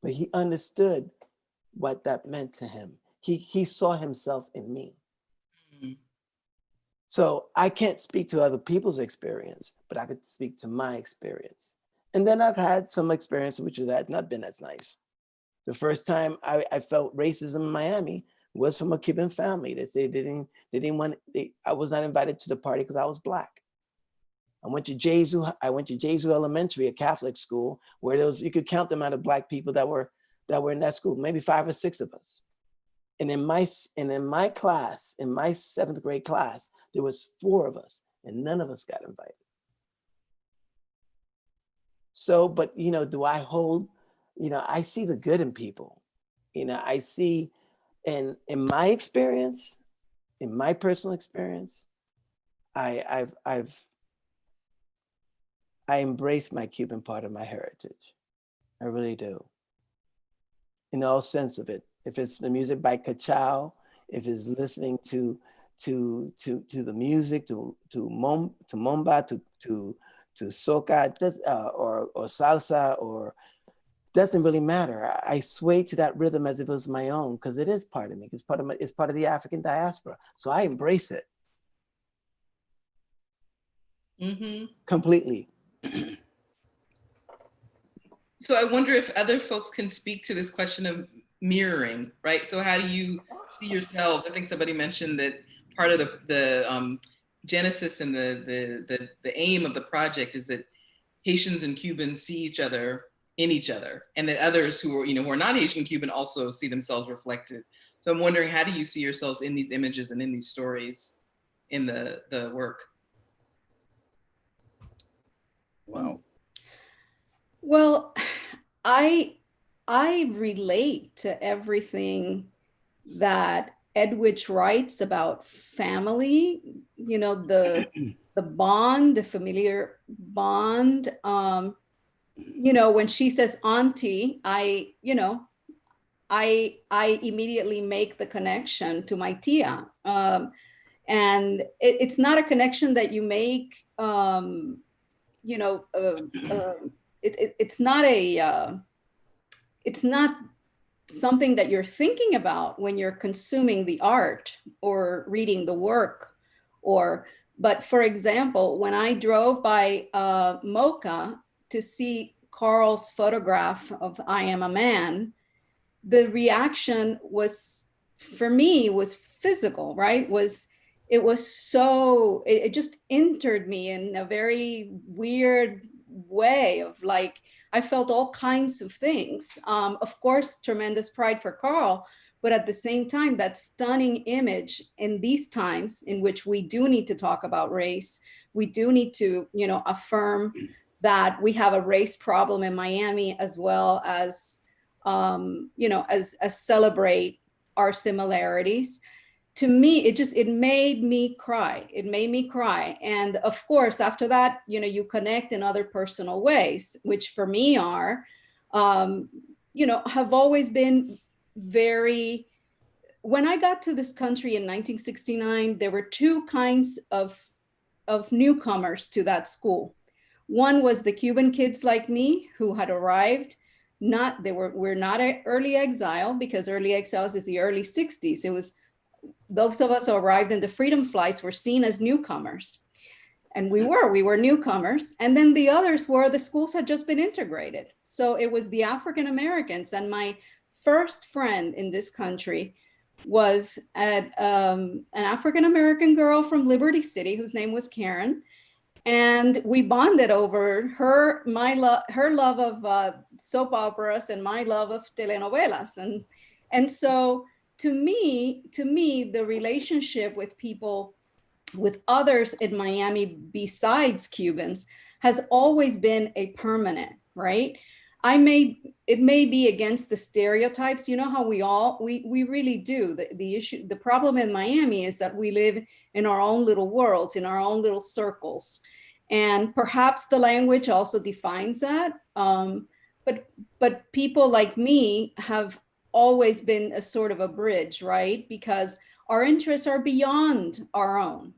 but he understood what that meant to him. He saw himself in me. Mm-hmm. So I can't speak to other people's experience, but I could speak to my experience. And then I've had some experience which has not been as nice. The first time I felt racism in Miami was from a Cuban family. They said I was not invited to the party because I was Black. I went to Jesu Elementary, a Catholic school, where you could count the amount of Black people that were in that school, maybe 5 or 6 of us. And in my class, in my 7th grade class, there was 4 of us, and none of us got invited. So, but, you know, do I hold, you know, I see the good in people. You know, I see, in my experience, in my personal experience, I embrace my Cuban part of my heritage. I really do. In all sense of it. If it's the music by Cachao, if it's listening to the music, to momba, to soca, or salsa, or doesn't really matter. I sway to that rhythm as if it was my own, because it is part of me. It's part of the African diaspora. So I embrace it. Mm-hmm. Completely. So I wonder if other folks can speak to this question of mirroring, right? So how do you see yourselves? I think somebody mentioned that part of the genesis and the aim of the project is that Haitians and Cubans see each other in each other, and that others who are not Haitian Cuban also see themselves reflected. So I'm wondering, how do you see yourselves in these images and in these stories in the work? Wow. Well, I relate to everything that Edwidge writes about family, you know, the bond, the familiar bond. You know, when she says auntie, I immediately make the connection to my tia. And it's not a connection that you make, you know, it's not something that you're thinking about when you're consuming the art or reading the work. But for example, when I drove by MOCA to see Carl's photograph of I Am a Man, the reaction was, for me, was physical, right? It just entered me in a very weird way of like, I felt all kinds of things. Of course, tremendous pride for Carl, but at the same time, that stunning image in these times in which we do need to talk about race, we do need to, you know, affirm that we have a race problem in Miami, as well as, you know, as celebrate our similarities. To me, it made me cry. It made me cry. And of course, after that, you know, you connect in other personal ways, which for me are, you know, have always been very when I got to this country in 1969, there were two kinds of newcomers to that school. One was the Cuban kids like me who had arrived. We're not an early exile, because early exiles is the early 60s. It was those of us who arrived in the freedom flights were seen as newcomers. And we were newcomers. And then the others were the schools had just been integrated. So it was the African Americans. And my first friend in this country was an African American girl from Liberty City whose name was Karen. And we bonded over her love of soap operas and my love of telenovelas. And so to me, the relationship with people, with others in Miami besides Cubans, has always been a permanent, right? It may be against the stereotypes, you know how we really do. The problem in Miami is that we live in our own little worlds, in our own little circles. And perhaps the language also defines that. But people like me have always been a sort of a bridge, right? Because our interests are beyond our own.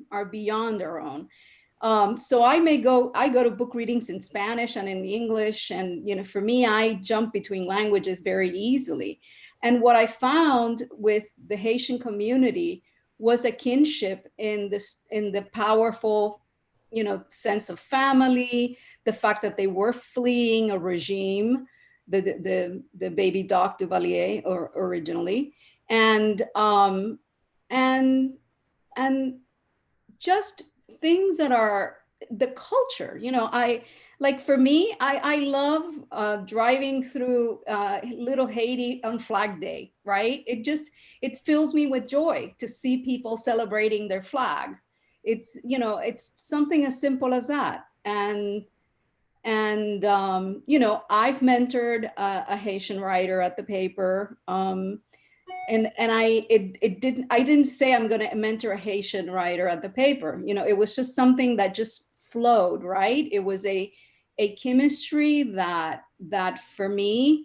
So I go to book readings in Spanish and in English. And, for me, I jump between languages very easily. And what I found with the Haitian community was a kinship in the powerful, sense of family, the fact that they were fleeing a regime, the baby Doc Duvalier originally. And just things that are the culture, for me, I love driving through Little Haiti on Flag Day, right? It fills me with joy to see people celebrating their flag. It's something as simple as that. And I've mentored a Haitian writer at the paper. And I didn't say I'm going to mentor a Haitian writer at the paper. It was just something that just flowed, right? It was a chemistry that for me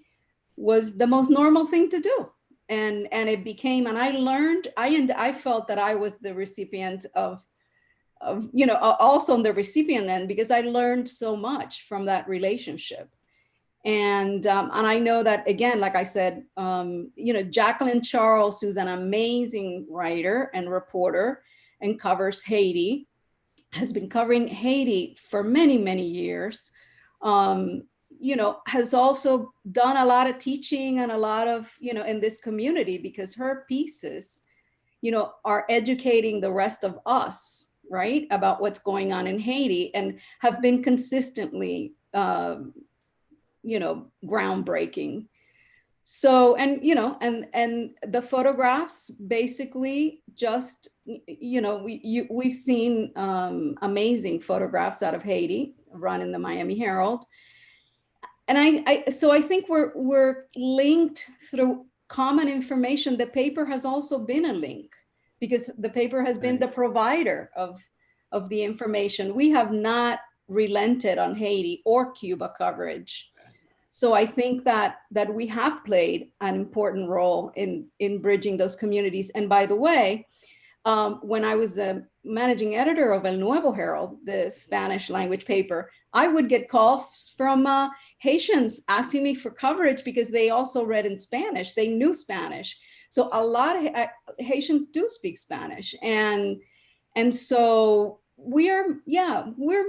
was the most normal thing to do. And it became, and I learned, I felt that I was the recipient of also on the recipient end, because I learned so much from that relationship. And I know that, again, like I said, Jacqueline Charles, who's an amazing writer and reporter and covers Haiti, has been covering Haiti for many, many years, has also done a lot of teaching and a lot of, in this community, because her pieces, are educating the rest of us, right, about what's going on in Haiti, and have been consistently groundbreaking. So, and the photographs basically just, we've seen amazing photographs out of Haiti run in the Miami Herald. And so I think we're linked through common information. The paper has also been a link, because the paper has been the provider of the information. We have not relented on Haiti or Cuba coverage. So I think that we have played an important role in bridging those communities. And by the way, when I was the managing editor of El Nuevo Herald, the Spanish language paper, I would get calls from Haitians asking me for coverage because they also read in Spanish. They knew Spanish. So a lot of Haitians do speak Spanish. And so we're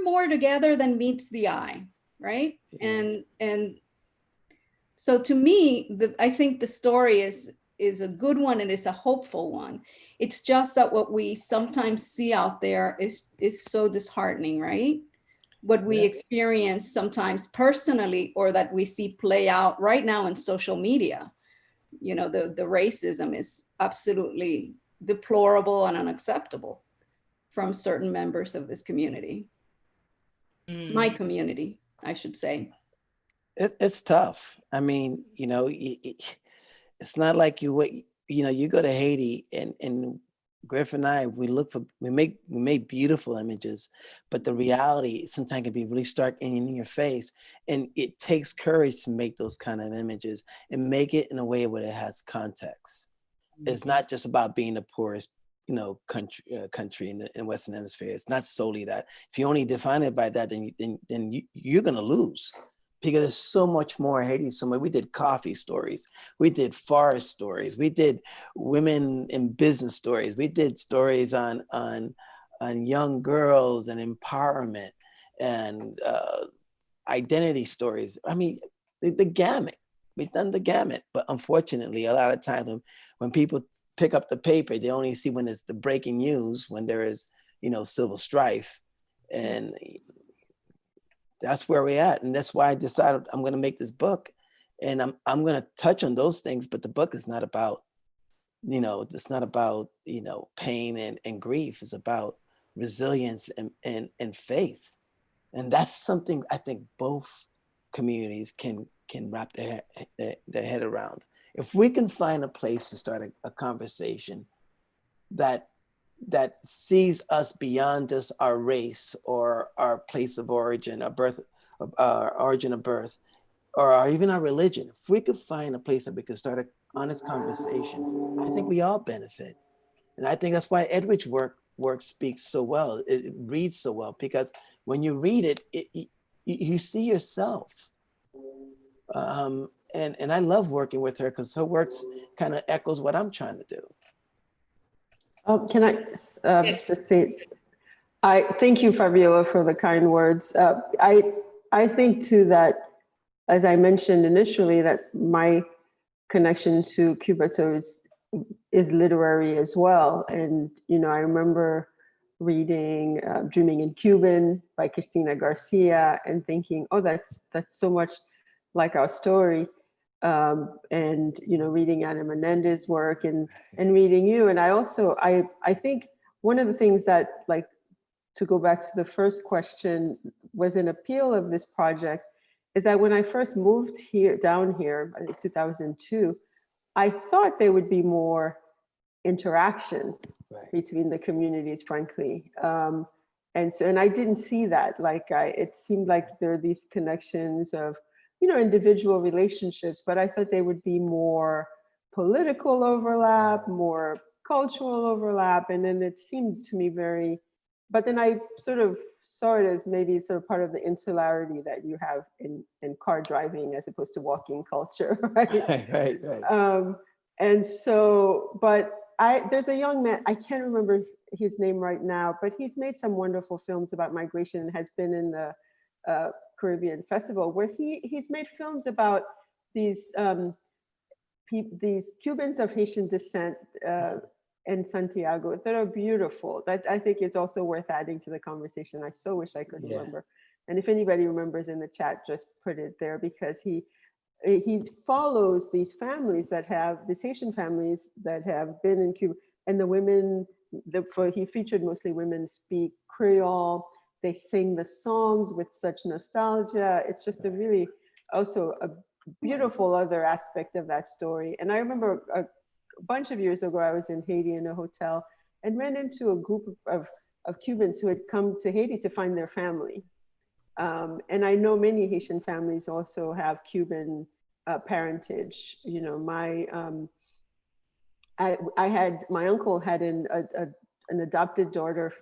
more together than meets the eye, right? And so to me, I think the story is a good one, and it's a hopeful one. It's just that what we sometimes see out there is so disheartening, right? What we experience sometimes personally, or that we see play out right now in social media. The racism is absolutely deplorable and unacceptable from certain members of this community. My community, I should say. It's tough. I mean, it's not like you go to Haiti and Griffin and I, we make beautiful images, but the reality sometimes can be really stark and in your face. And it takes courage to make those kind of images and make it in a way where it has context. is not just about being the poorest, country in the Western Hemisphere. It's not solely that. If you only define it by that, then you're gonna lose, because there's so much more Haiti. We did coffee stories, we did forest stories, we did women in business stories, we did stories on young girls and empowerment and identity stories. I mean, the gamut. We've done the gamut, but unfortunately, a lot of times when people pick up the paper, they only see when it's the breaking news, when there is, civil strife, and that's where we're at. And that's why I decided I'm going to make this book, and I'm going to touch on those things. But the book is not about, it's not about, pain and grief. It's about resilience and faith, and that's something I think both communities can wrap their head around. If we can find a place to start a conversation that sees us beyond just our race or our place of origin, our birth, origin of birth, or even our religion, if we could find a place that we could start an honest conversation, I think we all benefit. And I think that's why Edwidge work speaks so well. It reads so well, because when you read it, you see yourself. And I love working with her because her works kind of echoes what I'm trying to do. Can I Yes. just say, I thank you, Fabiola, for the kind words. I think too that, as I mentioned initially, that my connection to Cuba is literary as well. And I remember reading Dreaming in Cuban by Cristina Garcia and thinking, oh, that's so much like our story. And reading Ana Menendez's work and reading you. And I think one of the things that, like, to go back to the first question, was an appeal of this project is that when I first moved down here in 2002, I thought there would be more interaction between the communities, frankly. And I didn't see that. Like, it seemed like there are these connections of individual relationships, but I thought there would be more political overlap, more cultural overlap. And then it seemed to me but then I sort of saw it as maybe sort of part of the insularity that you have in car driving as opposed to walking culture, right? Right. And so, but there's a young man, I can't remember his name right now, but he's made some wonderful films about migration and has been in the Caribbean Festival, where he's made films about these Cubans of Haitian descent in Santiago that are beautiful. That I think is also worth adding to the conversation. I so wish I could remember. And if anybody remembers in the chat, just put it there, because he follows these families these Haitian families that have been in Cuba, and the women. He featured mostly women speak Creole. They sing the songs with such nostalgia. It's just a really also a beautiful other aspect of that story. And I remember a bunch of years ago, I was in Haiti in a hotel and ran into a group of Cubans who had come to Haiti to find their family. And I know many Haitian families also have Cuban parentage. My uncle had an adopted daughter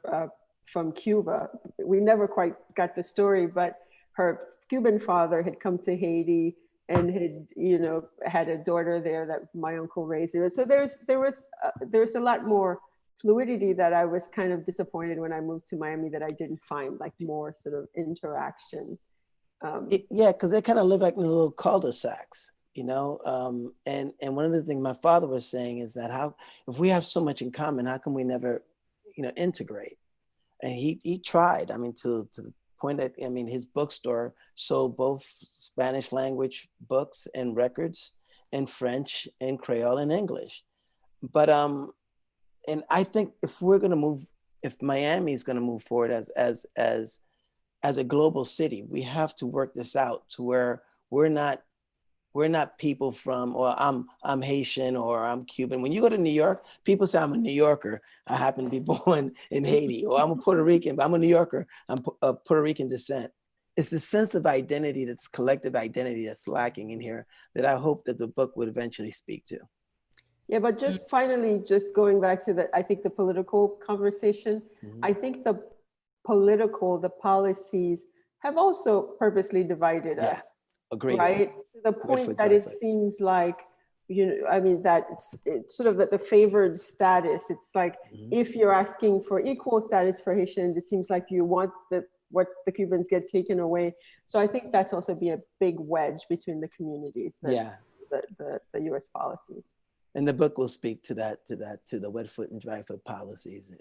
from Cuba. We never quite got the story, but her Cuban father had come to Haiti and had a daughter there that my uncle raised there. So there's a lot more fluidity that I was kind of disappointed when I moved to Miami that I didn't find, like more sort of interaction. Yeah, because they kind of live like in little cul-de-sacs, and one of the things my father was saying is that if we have so much in common, how come we never, integrate? And he tried. I mean, to the point that, his bookstore sold both Spanish language books and records, and French and Creole and English. But and I think if Miami is going to move forward as a global city, we have to work this out to where we're not people from, or I'm Haitian or I'm Cuban. When you go to New York, people say I'm a New Yorker. I happen to be born in Haiti, or I'm a Puerto Rican, but I'm a New Yorker. I'm of Puerto Rican descent. It's the sense of identity, that's collective identity, that's lacking in here, that I hope that the book would eventually speak to. Yeah, but just finally, just going back to I think the political conversation, I think the policies have also purposely divided Yeah, us, agreed. right? To the point that it seems like, I mean, that it's sort of the favored status. It's like, if you're asking for equal status for Haitians, it seems like you want what the Cubans get taken away. So I think that's also be a big wedge between the communities. Yeah. The US policies. And the book will speak to the wet foot and dry foot policies.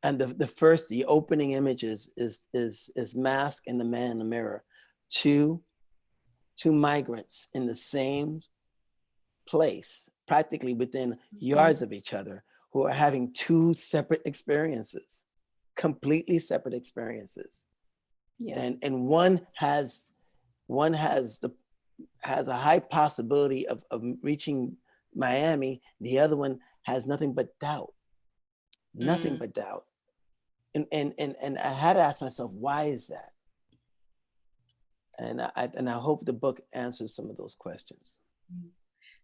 And the opening images is Mask and the Man in the Mirror, two migrants in the same place, practically within yards of each other, who are having two separate experiences, completely separate experiences. Yeah. And one has a high possibility of reaching Miami. The other one has nothing but doubt, nothing but doubt. And I had to ask myself, why is that? And I hope the book answers some of those questions.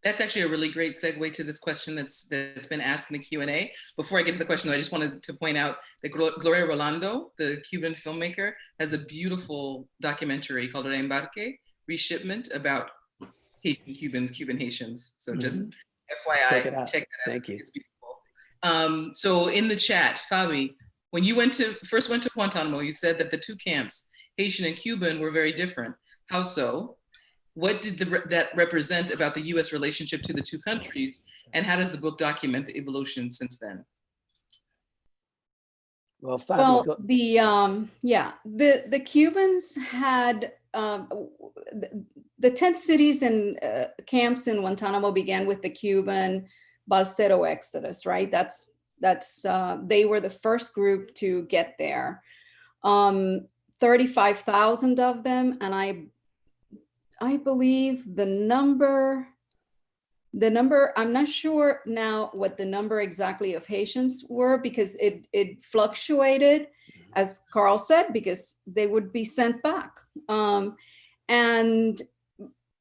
That's actually a really great segue to this question that's been asked in the Q&A. Before I get to the question, though, I just wanted to point out that Gloria Rolando, the Cuban filmmaker, has a beautiful documentary called Reembarque, Reshipment, about Haitian Cubans, Cuban Haitians. So just FYI, check it out. Check that out. Thank you. It's beautiful. So in the chat, Fabi, when you first went to Guantanamo, you said that the two camps, Haitian and Cuban, were very different. How so? What did that represent about the U.S. relationship to the two countries, and how does the book document the evolution since then? Well, Fabi, the Cubans had the tent cities and camps in Guantanamo began with the Cuban Balsero exodus, right? That's they were the first group to get there. 35,000 of them, and I believe the number, I'm not sure now what the number exactly of Haitians were, because it fluctuated, as Carl said, because they would be sent back. And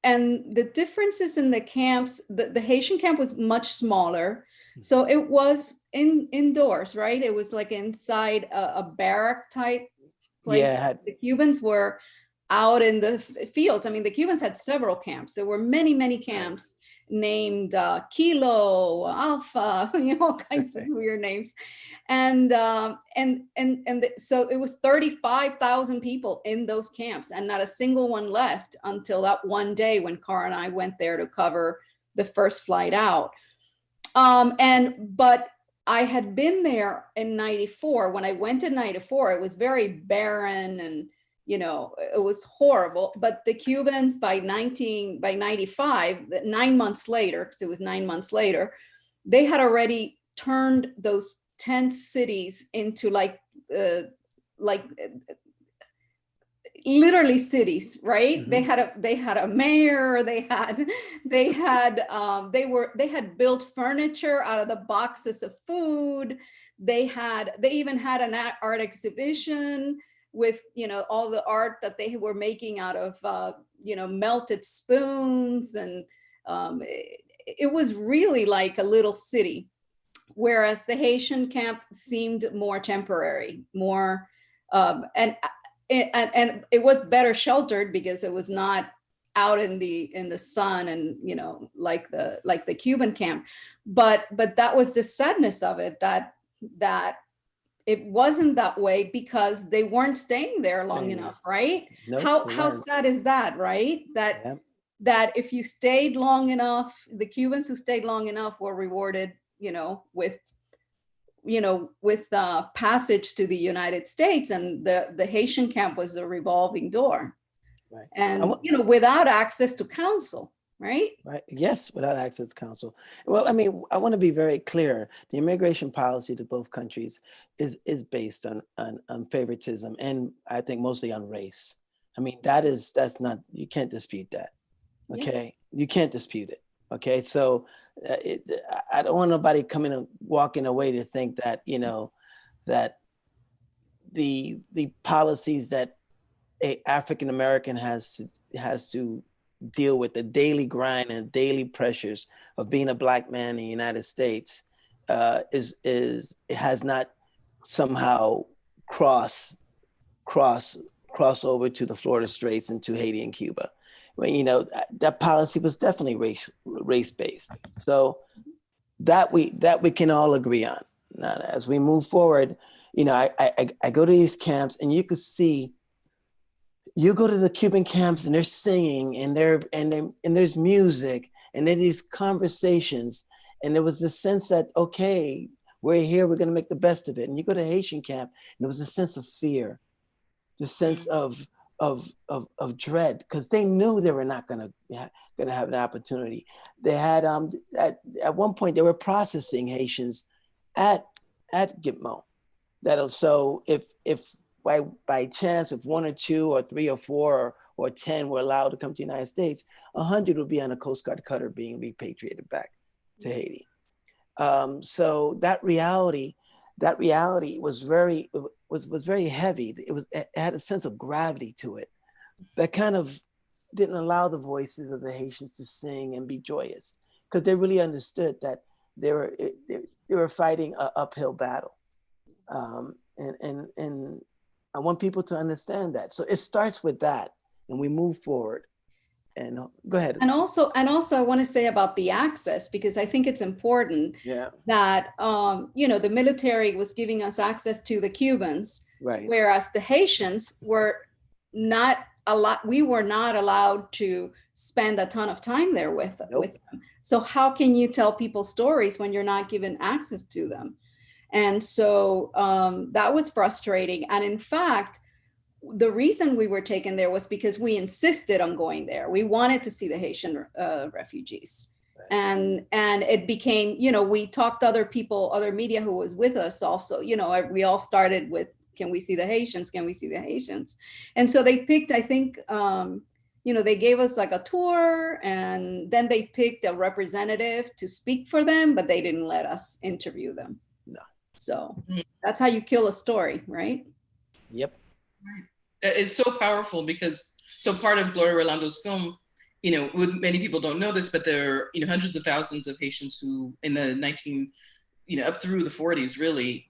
the differences in the camps, the Haitian camp was much smaller. So it was indoors, right? It was like inside a barrack type place. Yeah, the Cubans were out in the fields. I mean, the Cubans had several camps. There were many, many camps named Kilo, Alpha, all kinds of weird names. And so it was 35,000 people in those camps, and not a single one left until that one day when Carl and I went there to cover the first flight out. But I had been there in 94. When I went in 94, it was very barren and it was horrible. But the Cubans by 95, 9 months later, because it was 9 months later, they had already turned those tent cities into like literally cities, right? Mm-hmm. They had a mayor. They had built furniture out of the boxes of food. They even had an art exhibition with all the art that they were making out of melted spoons, and it was really like a little city, whereas the Haitian camp seemed more temporary, more and it was better sheltered because it was not out in the sun and like the Cuban camp, but that was the sadness of it, that it wasn't that way because they weren't staying there long enough, right? Nope, how sad is that, right? That if you stayed long enough, the Cubans who stayed long enough were rewarded, with passage to the United States, and the Haitian camp was a revolving door, right? And without access to counsel. Right. Yes, without access to counsel. Well, I mean, I want to be very clear. The immigration policy to both countries is based on favoritism, and I think mostly on race. I mean, that's not, you can't dispute that. Okay, yeah. You can't dispute it. Okay, so I don't want nobody coming and walking away to think that that the policies that a African American has to deal with the daily grind and daily pressures of being a Black man in the United States it has not somehow cross over to the Florida Straits and to Haiti and Cuba. Well, you know, that policy was definitely race based. So that we can all agree on. Now, as we move forward, you know, I go to these camps, and you could see. You go to the Cuban camps, and they're singing, and there's music, and there's these conversations, and there was this sense that, okay, we're here, we're going to make the best of it. And you go to Haitian camp, and there was a sense of fear, the sense of dread, because they knew they were not going to have an opportunity. They had at one point they were processing Haitians at Gitmo. So if by chance, if 1 or 2 or 3 or 4 or 10 were allowed to come to the United States, 100 would be on a Coast Guard cutter being repatriated back to Haiti. So that reality was very heavy. It had a sense of gravity to it that kind of didn't allow the voices of the Haitians to sing and be joyous, because they really understood that they were fighting an uphill battle. And I want people to understand that. So it starts with that, and we move forward. And go ahead. And also I want to say about the access, because I think it's important that, you know, the military was giving us access to the Cubans, right, whereas the Haitians were not allowed to spend a ton of time there with them. So how can you tell people stories when you're not given access to them? And so that was frustrating. And in fact, the reason we were taken there was because we insisted on going there. We wanted to see the Haitian refugees. Right. And it became, you know, we talked to other people, other media who was with us also, you know, we all started with, can we see the Haitians? Can we see the Haitians? And so they picked, I think, you know, they gave us like a tour, and then they picked a representative to speak for them, but they didn't let us interview them. No. So that's how you kill a story, right? Yep. It's so powerful because, so part of Gloria Rolando's film, you know, with many people don't know this, but there are, you know, hundreds of thousands of Haitians who in the up through the 40s really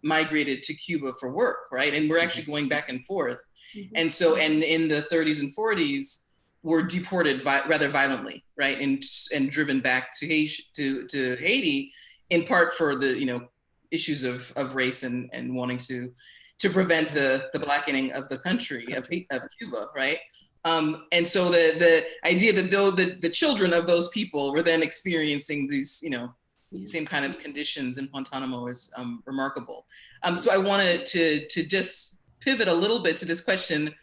migrated to Cuba for work, right? And we're actually going back and forth. Mm-hmm. And so, and in the 30s and 40s, were deported rather violently, right? And driven back to Haiti, in part for the, you know, issues of race and wanting to prevent the blackening of the country of Cuba, right? And so the idea that though the children of those people were then experiencing these, you know, same kind of conditions in Guantanamo is remarkable. So I wanted to just pivot a little bit to this question.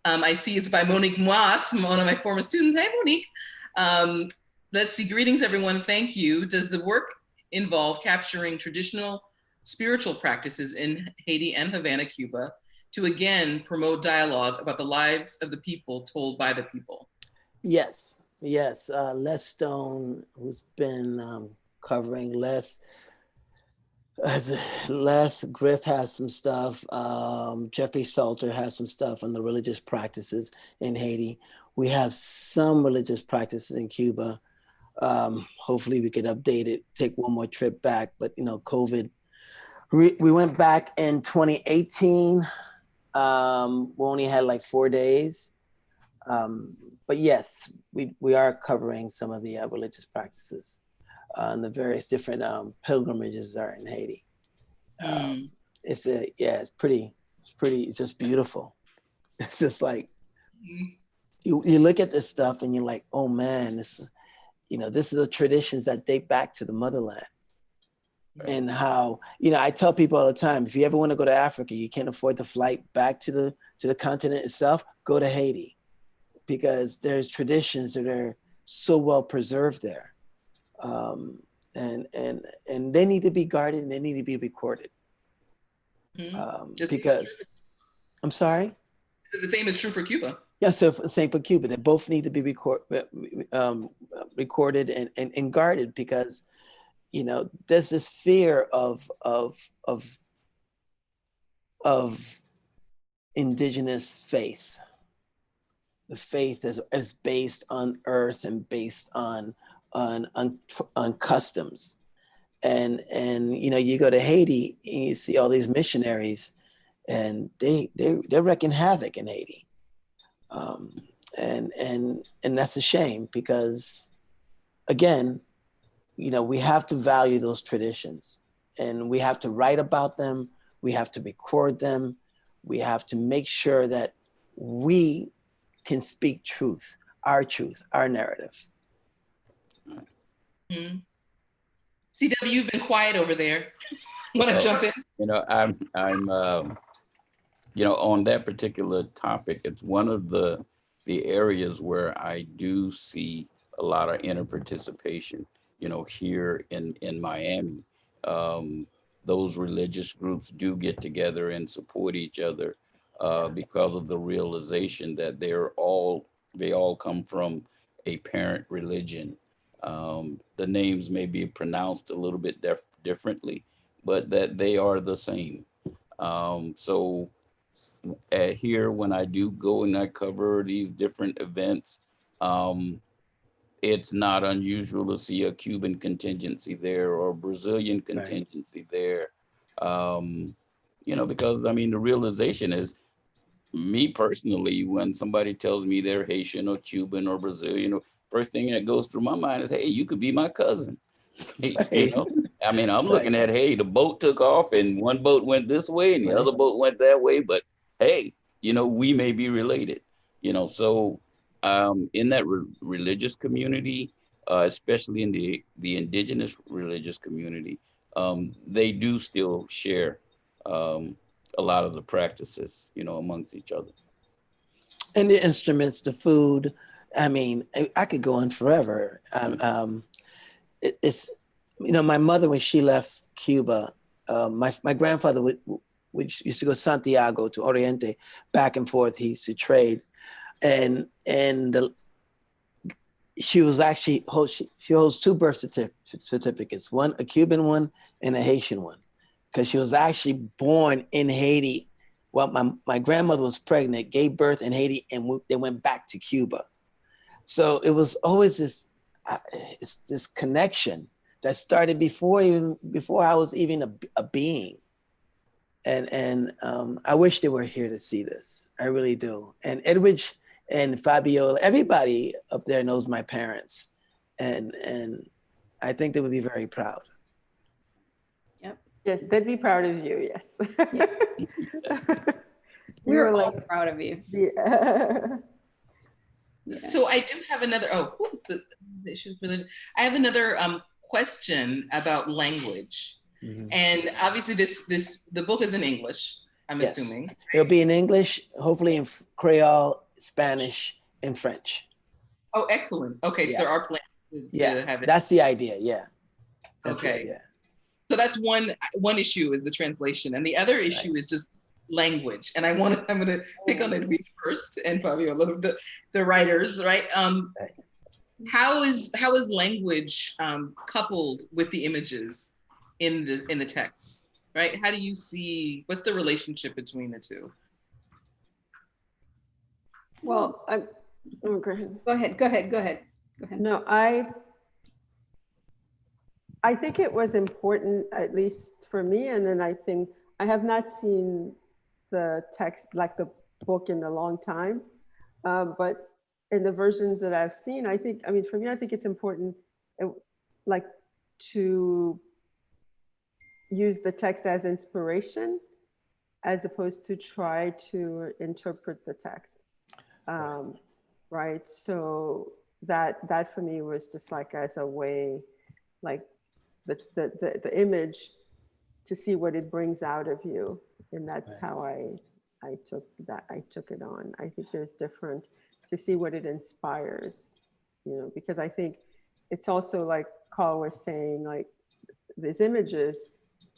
I see it's by Monique Moas, one of my former students. Hey, Monique. Let's see, greetings everyone, thank you. Does the work involve capturing traditional spiritual practices in Haiti and Havana, Cuba, to again promote dialogue about the lives of the people told by the people? Yes. Les Stone, who's been covering Les Griff has some stuff. Jeffrey Salter has some stuff on the religious practices in Haiti. We have some religious practices in Cuba. Hopefully we could update it, take one more trip back, but you know, COVID. We went back in 2018. We only had like 4 days. But yes, we are covering some of the religious practices and the various different pilgrimages that are in Haiti. It's just beautiful. It's just like, you look at this stuff and you're like, oh man, this is the traditions that date back to the motherland. And how, you know, I tell people all the time, if you ever want to go to Africa, you can't afford the flight back to the continent itself, go to Haiti, because there's traditions that are so well preserved there. And they need to be guarded and they need to be recorded. Because, I'm sorry? Is it the same is true for Cuba? Yeah, so same for Cuba. They both need to be recorded and guarded, because you know, there's this fear of indigenous faith the faith is based on earth and based on customs. And you know, you go to Haiti and you see all these missionaries, and they're wreaking havoc in Haiti. And that's a shame, because again, you know, we have to value those traditions, and we have to write about them. We have to record them. We have to make sure that we can speak truth, our narrative. Mm-hmm. CW, you've been quiet over there. Want to jump in? You know, I'm you know, on that particular topic, it's one of the areas where I do see a lot of interparticipation, you know, here in Miami. Those religious groups do get together and support each other because of the realization that they all come from a parent religion. The names may be pronounced a little bit differently, but that they are the same. So here, when I do go and I cover these different events, it's not unusual to see a Cuban contingency there or a Brazilian contingency there. You know, because I mean, the realization is, me personally, when somebody tells me they're Haitian or Cuban or Brazilian, first thing that goes through my mind is, hey, you could be my cousin. You know, I mean, I'm looking at, hey, the boat took off and one boat went this way and the other boat went that way, but hey, you know, we may be related, you know. So in that religious community, especially in the indigenous religious community, they do still share a lot of the practices, you know, amongst each other. And the instruments, the food. I mean, I could go on forever. It's, you know, my mother, when she left Cuba, my grandfather used to go to Santiago, to Oriente, back and forth. He used to trade, and she was actually she holds two birth certificates, one a Cuban one and a Haitian one, because she was actually born in Haiti. Well, my grandmother was pregnant, gave birth in Haiti, and they went back to Cuba. So it was always this connection that started before I was even a being. And I wish they were here to see this. I really do. And Edwidge and Fabiola, everybody up there knows my parents. And I think they would be very proud. Yep. Yes, they'd be proud of you, yes. Yep. We're all proud of you. Yeah. So I do have another, what was the issue of religion? I have another question about language. Mm-hmm. And obviously the book is in English, I'm assuming. Right? It'll be in English, hopefully in Creole, Spanish, and French. Oh, excellent. Okay, so there are plans to have it. That's the idea, yeah. That's the idea. So that's one issue, is the translation. And the other issue is just language. And I'm gonna pick on Edwidge first, and Fabiola, the writers, right? How is language coupled with the images in the text, right? How do you see, what's the relationship between the two? Well, go ahead. No, I think it was important, at least for me, and then I think I have not seen the text, like the book, in a long time, but in the versions that I've seen, for me, I think it's important, like, to use the text as inspiration as opposed to try to interpret the text, right? So that for me was just like as a way, like the image, to see what it brings out of you, and that's how I took it on. I think there's different, to see what it inspires, you know, because I think it's also, like Carl was saying, like, these images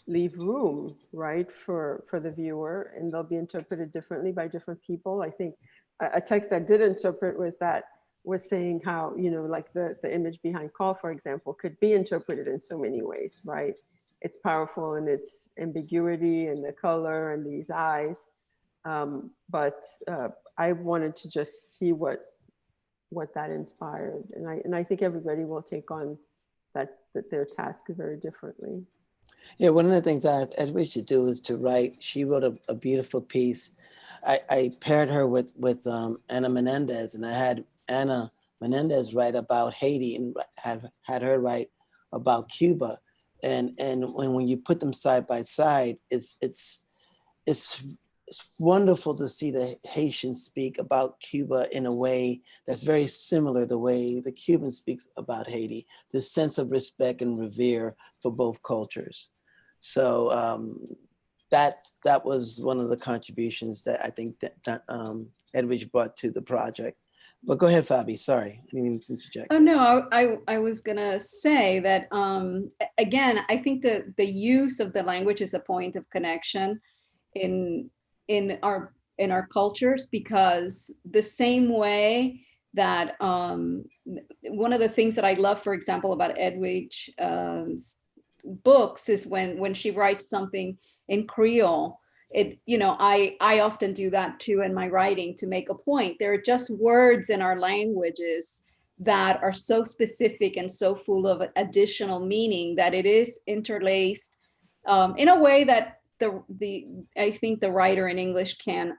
leave room, right, for the viewer, and they'll be interpreted differently by different people. I think a text that did interpret was saying how, you know, like the image behind Carl, for example, could be interpreted in so many ways, right? It's powerful in its ambiguity and the color and these eyes. But I wanted to just see what that inspired, and I think everybody will take on that their task very differently. Yeah, one of the things I asked Edwidge to do is to write. She wrote a beautiful piece. I paired her with Ana Menendez, and I had Ana Menendez write about Haiti and had her write about Cuba. And when you put them side by side, it's wonderful to see the Haitians speak about Cuba in a way that's very similar the way the Cuban speaks about Haiti, this sense of respect and revere for both cultures. So that was one of the contributions that I think that Edwidge brought to the project. But go ahead, Fabi. Sorry, I didn't mean to interject. Oh no, I was gonna say that again, I think that the use of the language is a point of connection in our cultures, because the same way that one of the things that I love, for example, about Edwidge books is when she writes something in Creole. I often do that too in my writing to make a point. There are just words in our languages that are so specific and so full of additional meaning that it is interlaced in a way that I think the writer in English can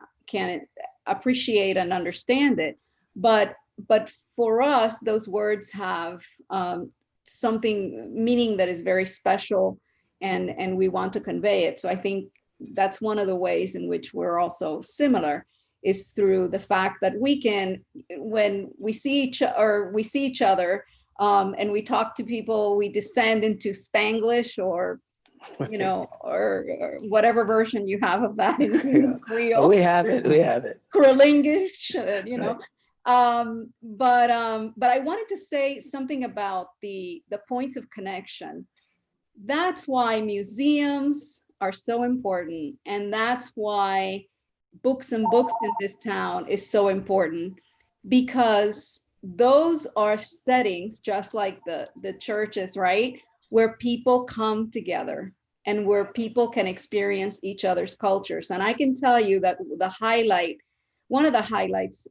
appreciate and understand it. But for us, those words have something meaning that is very special, and we want to convey it. So I think that's one of the ways in which we're also similar, is through the fact that we can, when we see each other and we talk to people, we descend into Spanglish or or whatever version you have of that in Creole. Oh, we have it. Creolingish, but I wanted to say something about the points of connection. That's why museums are so important, and that's why books and books in this town is so important, because those are settings, just like the churches, right, where people come together and where people can experience each other's cultures. And I can tell you that one of the highlights,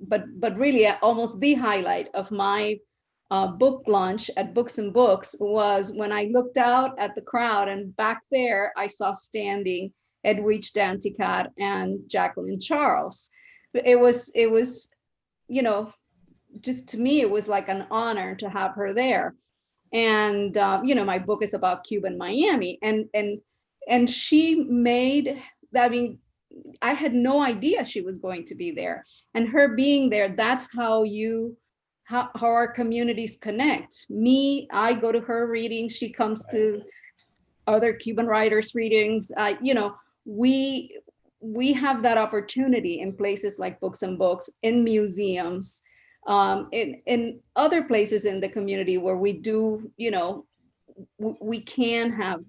but really almost the highlight of my book launch at Books and Books was when I looked out at the crowd, and back there I saw standing Edwidge Dandicat and Jacqueline Charles. It was, just to me, it was like an honor to have her there. And my book is about Cuba and Miami, and she made, I mean, I had no idea she was going to be there, and her being there, that's how our communities connect. I go to her readings, she comes to other Cuban writers' readings. We have that opportunity in places like Books and Books, in museums, in other places in the community where we do, we can have,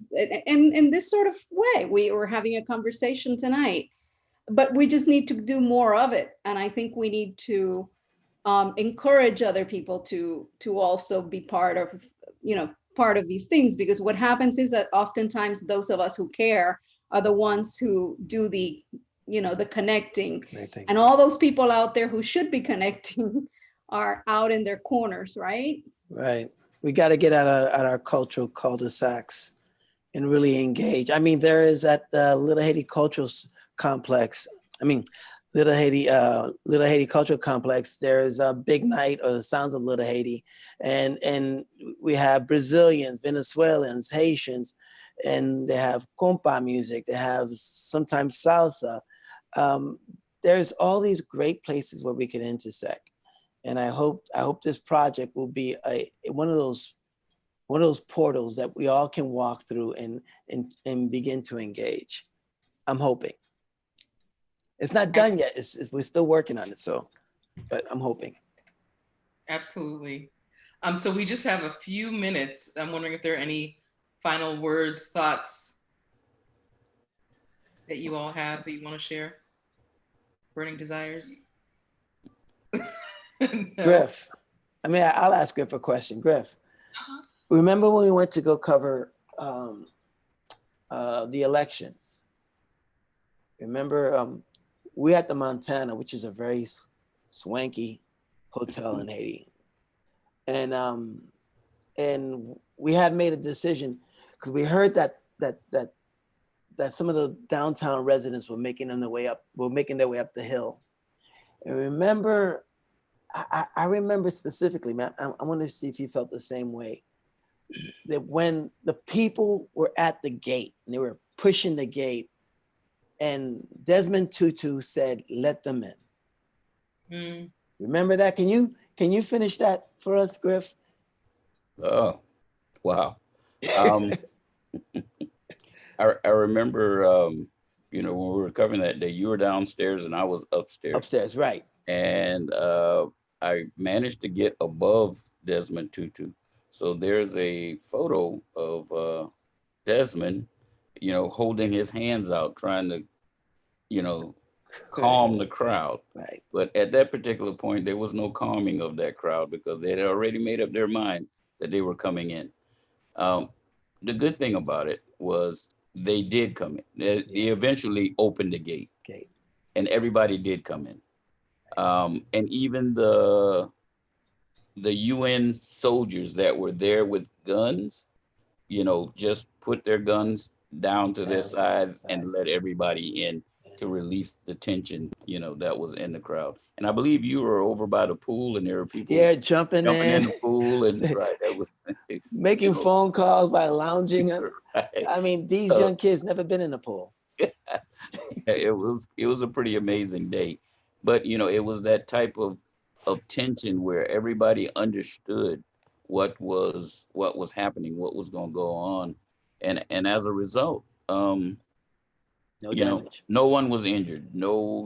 and in this sort of way, we were having a conversation tonight, but we just need to do more of it. And I think we need to encourage other people to also be part of these things, because what happens is that oftentimes those of us who care are the ones who do the connecting. And all those people out there who should be connecting are out in their corners, right? Right. We got to get out of our cultural cul-de-sacs and really engage. I mean, there is at the Little Haiti Cultural Complex. I mean, Little Haiti Cultural Complex. There is a big night, or the Sounds of Little Haiti, and we have Brazilians, Venezuelans, Haitians, and they have compa music. They have sometimes salsa. There's all these great places where we can intersect, and I hope this project will be one of those portals that we all can walk through and begin to engage. I'm hoping. It's not done yet. We're still working on it. But I'm hoping. Absolutely. So we just have a few minutes. I'm wondering if there are any final words, thoughts that you all have that you want to share? Burning desires? No. Griff, I'll ask Griff a question. Griff, remember when we went to go cover the elections? Remember we're at the Montana, which is a very swanky hotel in Haiti. And we had made a decision because we heard that some of the downtown residents were making their way up the hill. And remember, I remember specifically, man, I want to see if you felt the same way, that when the people were at the gate and they were pushing the gate and Desmond Tutu said, "Let them in." Mm. Remember that? Can you finish that for us, Griff? Oh, wow. I remember, when we were covering that day, you were downstairs and I was upstairs. Upstairs, right. And I managed to get above Desmond Tutu. So there's a photo of Desmond, holding his hands out, trying to, calm the crowd. Right. But at that particular point, there was no calming of that crowd because they had already made up their mind that they were coming in. The good thing about it was they did come in. They eventually opened the gate, and everybody did come in. And even the UN soldiers that were there with guns, just put their guns down to their sides and let everybody in to release the tension, that was in the crowd. And I believe you were over by the pool and there were people jumping in the pool and right, that was making phone calls by lounging. Right. I mean, these young kids never been in the pool. It was a pretty amazing day. But it was that type of tension where everybody understood what was happening, what was going to go on, and as a result, no damage. No one was injured. No,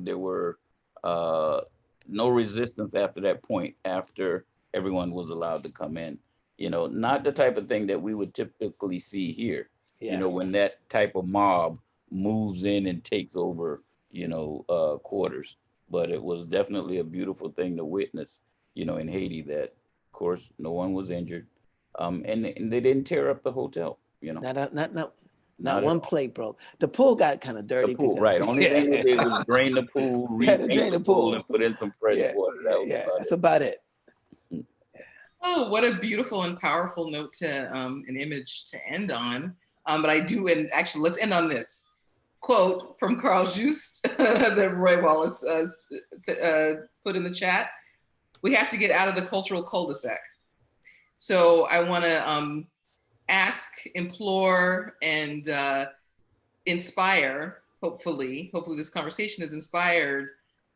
there were no resistance after that point. After everyone was allowed to come in, not the type of thing that we would typically see here. Yeah. When that type of mob moves in and takes over, quarters. But it was definitely a beautiful thing to witness, in Haiti, that of course no one was injured. And they didn't tear up the hotel, Not one plate broke. The pool got kind of dirty. The pool, right. Only thing they did was drain the pool, repaint the pool, and put in some fresh water. That's about it. Oh, what a beautiful and powerful note to an image to end on. But I do, and actually, let's end on this quote from Carl Juste that Roy Wallace put in the chat. We have to get out of the cultural cul-de-sac. So I want to ask, implore, and inspire. Hopefully this conversation has inspired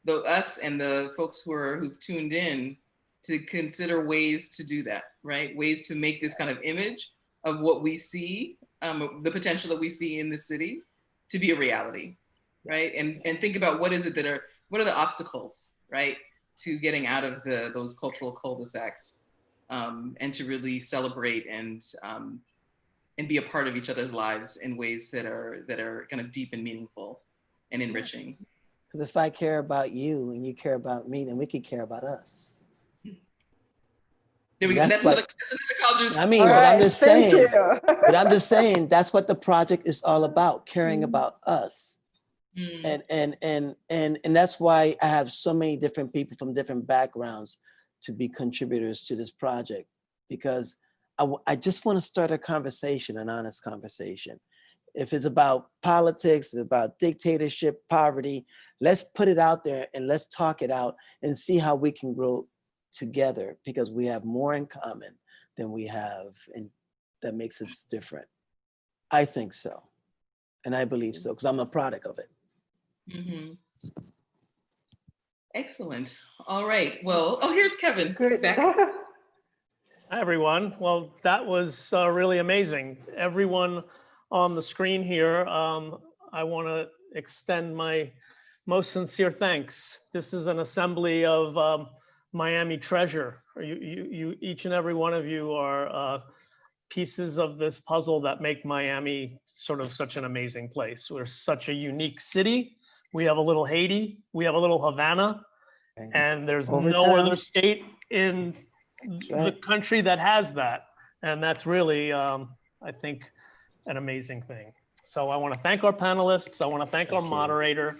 us and the folks who've tuned in to consider ways to do that, right? Ways to make this kind of image of what we see, the potential that we see in the city, to be a reality, right? And think about what are the obstacles, right, to getting out of those cultural cul-de-sacs, and to really celebrate and be a part of each other's lives in ways that are kind of deep and meaningful and enriching. Because if I care about you and you care about me, then we can care about us. There we go. That's another culture. I mean, but I'm just saying. But I'm just saying that's what the project is all about: caring about us. And that's why I have so many different people from different backgrounds to be contributors to this project, because I just want to start a conversation, an honest conversation. If it's about politics, it's about dictatorship, poverty, let's put it out there and let's talk it out and see how we can grow together, because we have more in common than we have, and that makes us different. I think so. And I believe so, because I'm a product of it. Mm-hmm. Excellent. All right. Well, here's Kevin. Back. Hi, everyone. Well, that was really amazing. Everyone on the screen here, I want to extend my most sincere thanks. This is an assembly of Miami treasure. You, each and every one of you are pieces of this puzzle that make Miami sort of such an amazing place. We're such a unique city. We have a little Haiti, we have a little Havana, and there's no other state in the country that has that. And that's really, I think, an amazing thing. So I want to thank our panelists. I want to thank our moderator.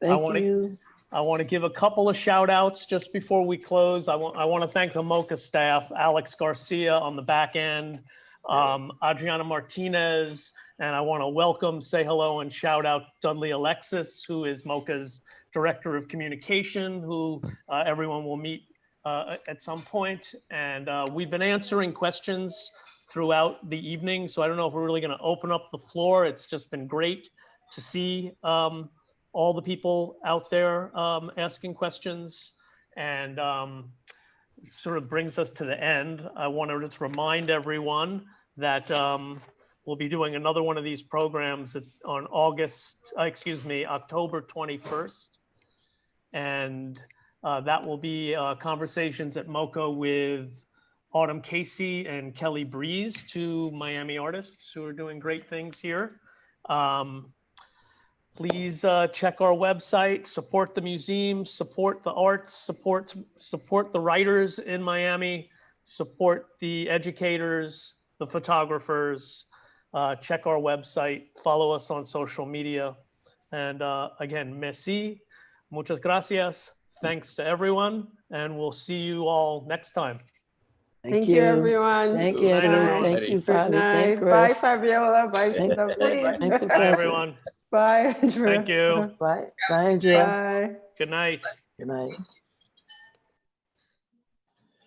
Thank wanna- you. I want to give a couple of shout outs just before we close. I want to thank the MOCA staff, Alex Garcia on the back end, Adriana Martinez, and I want to say hello and shout out Dudley Alexis, who is MOCA's Director of Communication, who everyone will meet at some point. And we've been answering questions throughout the evening, so I don't know if we're really going to open up the floor. It's just been great to see all the people out there asking questions, and it sort of brings us to the end. I want to just remind everyone that we'll be doing another one of these programs on October 21st, and that will be conversations at MOCA with Autumn Casey and Kelly Breeze, two Miami artists who are doing great things here. Please check our website, support the museum, support the arts, support the writers in Miami, support the educators, the photographers. Check our website, follow us on social media. And again, merci, muchas gracias. Thanks to everyone, and we'll see you all next time. Thank you, everyone. Thank you, Good night, Edwidge. Thank everybody. you, Good Fabi. Thank night. Bye, Griff. Fabiola. Bye, Thank- lovely. Thank Bye, Professor. everyone. Bye, Andrea. Thank you. Bye. Bye, Andrea. Bye. Good night. Good night.